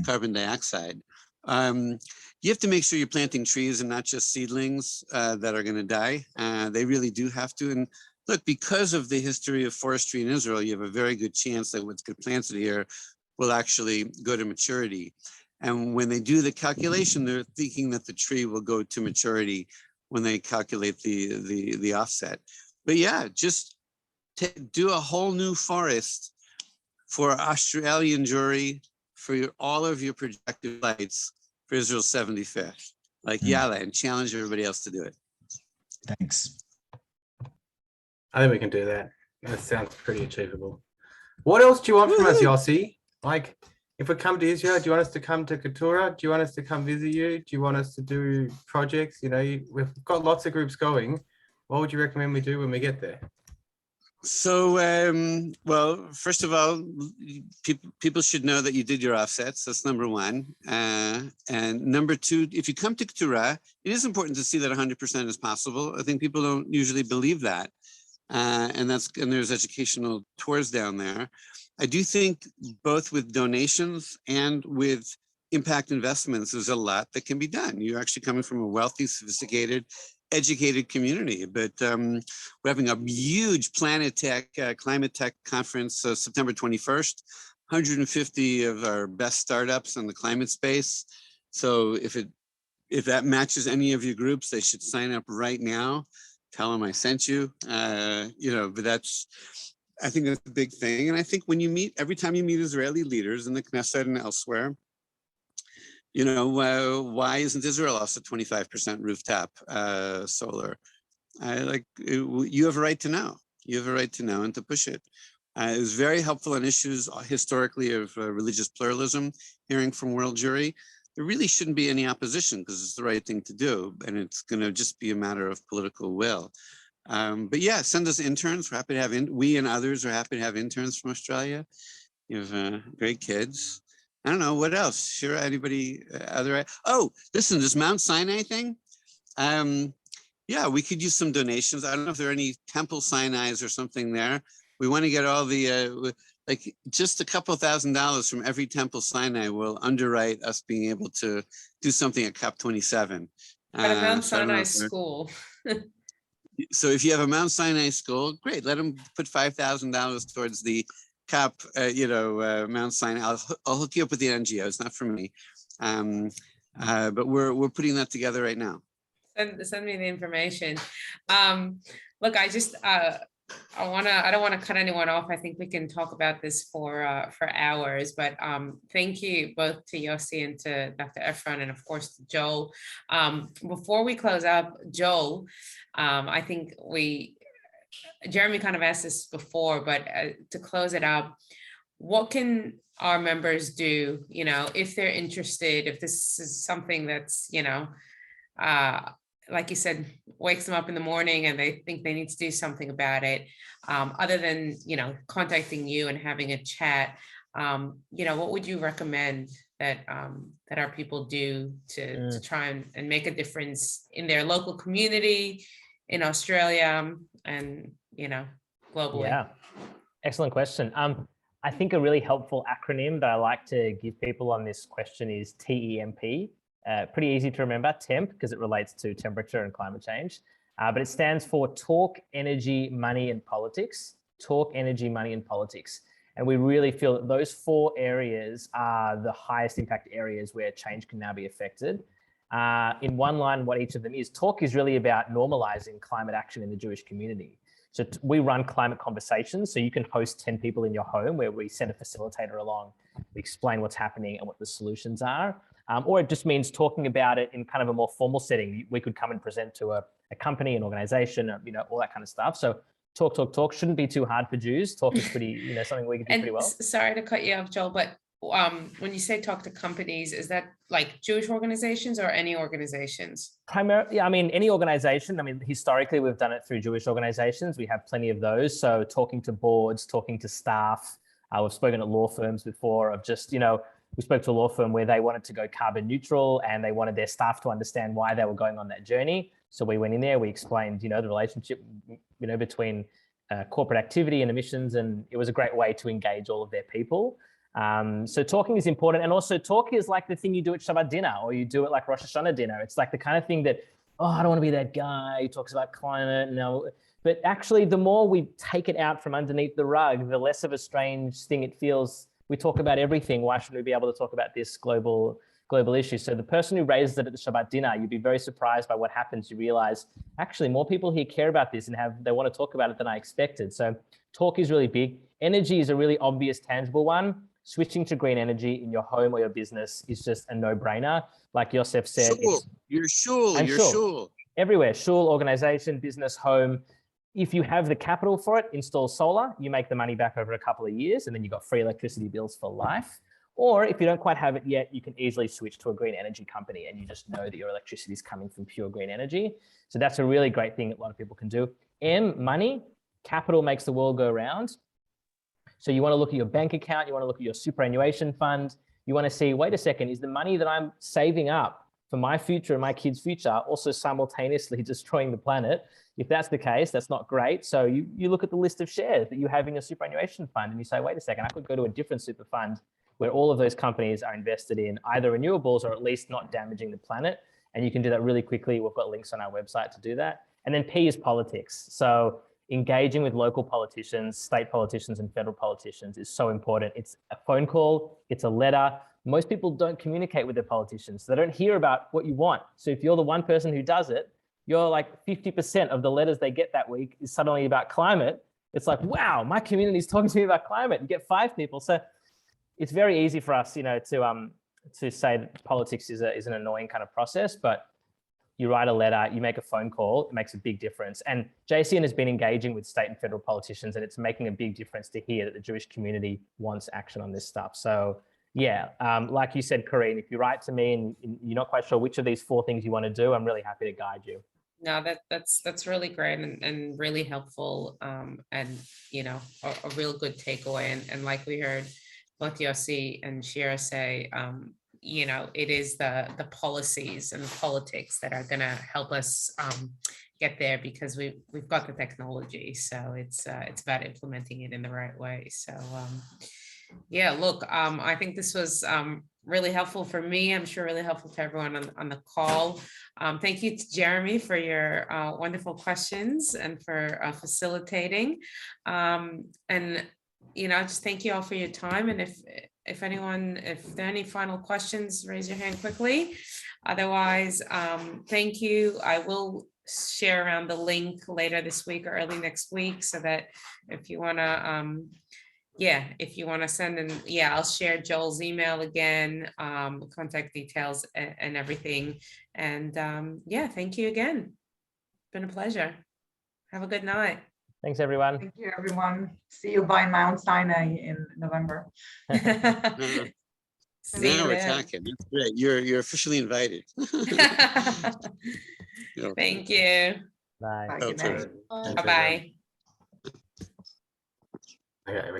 carbon dioxide. You have to make sure you're planting trees and not just seedlings that are going to die. They really do have to. And look, because of the history of forestry in Israel, you have a very good chance that what's planted here will actually go to maturity. And when they do the calculation, they're thinking that the tree will go to maturity when they calculate the offset. But yeah, just do a whole new forest for Australian jury for all of your projected flights for Israel's 75th. Like, yalla, and challenge everybody else to do it.
Thanks.
I think we can do that. That sounds pretty achievable. What else do you want from us, Yossi? Like, if we come to Israel, do you want us to come to Keturah? Do you want us to come visit you? Do you want us to do projects? We've got lots of groups going. What would you recommend we do when we get there?
So, well, first of all, people should know that you did your offsets. That's number one. And number two, if you come to Ktura, it is important to see that 100% is possible. I think people don't usually believe that. And there's educational tours down there. I do think both with donations and with impact investments, there's a lot that can be done. You're actually coming from a wealthy, sophisticated, educated community, but we're having a huge Planet Tech, Climate Tech conference, September 21st, 150 of our best startups in the climate space. So if that matches any of your groups, they should sign up right now. Tell them I sent you, but I think that's a big thing. And I think when you meet, every time you meet Israeli leaders in the Knesset and elsewhere, why isn't Israel also 25% rooftop solar? You have a right to know. You have a right to know and to push it. It was very helpful on issues historically of religious pluralism, hearing from World Jury. There really shouldn't be any opposition because it's the right thing to do, and it's going to just be a matter of political will. But yeah, send us interns. We're happy to have we and others are happy to have interns from Australia. You have great kids. I don't know what else. Shira, anybody other? Oh, listen, this Mount Sinai thing. Yeah, we could use some donations. I don't know if there are any Temple Sinai's or something there. We want to get all the just a couple $1,000s from every Temple Sinai will underwrite us being able to do something at COP27.
But a Mount Sinai school.
So if you have a Mount Sinai school, great. Let them put $5,000 towards the COP, Mount Sinai. I'll hook you up with the NGO. It's not for me, but we're putting that together right now.
Send me the information. Look, I don't want to cut anyone off. I think we can talk about this for hours, but thank you both to Yossi and to Dr. Efron, and of course to Joel. Before we close up, Joel, I think Jeremy kind of asked this before, but to close it up, what can our members do, if they're interested, if this is something that's, like you said, wakes them up in the morning and they think they need to do something about it, other than, contacting you and having a chat, what would you recommend that our people do to try and make a difference in their local community, in Australia, and, globally?
Yeah, excellent question. I think a really helpful acronym that I like to give people on this question is TEMP. Pretty easy to remember, TEMP, because it relates to temperature and climate change. But it stands for Talk, Energy, Money and Politics. Talk, Energy, Money and Politics. And we really feel that those 4 areas are the highest impact areas where change can now be affected. In one line, what each of them is. Talk is really about normalizing climate action in the Jewish community. So we run climate conversations. So you can host 10 people in your home where we send a facilitator along, we explain what's happening and what the solutions are. Or it just means talking about it in kind of a more formal setting. We could come and present to a company, an organization, all that kind of stuff. So talk shouldn't be too hard for Jews. Talk is pretty, something we can do pretty well.
Sorry to cut you off, Joel, but when you say talk to companies, is that like Jewish organizations or any organizations?
Primarily, any organization. Historically, we've done it through Jewish organizations. We have plenty of those. So talking to boards, talking to staff. We've spoken at law firms before of just, we spoke to a law firm where they wanted to go carbon neutral and they wanted their staff to understand why they were going on that journey. So we went in there, we explained, the relationship, between corporate activity and emissions. And it was a great way to engage all of their people. So talking is important. And also talk is like the thing you do at Shabbat dinner, or you do it like Rosh Hashanah dinner. It's like the kind of thing that, I don't want to be that guy who talks about climate. No, but actually the more we take it out from underneath the rug, the less of a strange thing it feels. We talk about everything. Why shouldn't we be able to talk about this global issue? So the person who raised it at the Shabbat dinner, you'd be very surprised by what happens. You realize actually more people here care about this and they want to talk about it than I expected. So talk is really big. Energy is a really obvious, tangible one. Switching to green energy in your home or your business is just a no-brainer. Like Yosef said,
your shul.
Everywhere, shul, organization, business, home. If you have the capital for it, install solar, you make the money back over a couple of years, and then you've got free electricity bills for life. Or if you don't quite have it yet, you can easily switch to a green energy company and you just know that your electricity is coming from pure green energy. So that's a really great thing that a lot of people can do. Money. capital makes the world go round. So you want to look at your bank account, you want to look at your superannuation fund, you want to see, wait a second, is the money that I'm saving up for my future and my kids' future also simultaneously destroying the planet? If that's the case, that's not great. So you look at the list of shares that you have in your superannuation fund and you say, wait a second, I could go to a different super fund where all of those companies are invested in either renewables or at least not damaging the planet. And you can do that really quickly. We've got links on our website to do that. And then P is politics. So engaging with local politicians, state politicians, and federal politicians is so important. It's a phone call, it's a letter. Most people don't communicate with their politicians. They don't hear about what you want. So if you're the one person who does it, you're like 50% of the letters they get that week is suddenly about climate. It's like, wow, my community is talking to me about climate. You get 5 people. So it's very easy for us, you know, to say that politics is an annoying kind of process, but you write a letter, you make a phone call, it makes a big difference. And JCN has been engaging with state and federal politicians, and it's making a big difference to hear that the Jewish community wants action on this stuff. So yeah, like you said, Corinne, if you write to me and you're not quite sure which of these 4 things you want to do, I'm really happy to guide you.
No, that's really great and really helpful, and you know, a real good takeaway. And like we heard both Yossi and Shira say, you know, it is the policies and the politics that are going to help us get there, because we've got the technology. So it's about implementing it in the right way. So yeah, look, I think this was really helpful for me. I'm sure really helpful to everyone on the call. Thank you to Jeremy for your wonderful questions and for facilitating. And you know, just thank you all for your time. And if there are any final questions, raise your hand quickly. Otherwise, thank you. I will share around the link later this week or early next week, so that if you want to, if you want to send in, I'll share Joel's email again, contact details and everything. And thank you again. It's been a pleasure. Have a good night.
Thanks, everyone.
Thank you, everyone. See you by Mount Sinai in November.
See
Now
you
we're
then.
talking. That's great. You're officially invited.
Thank you.
Bye.
Bye, good night.
Bye-bye.
Okay,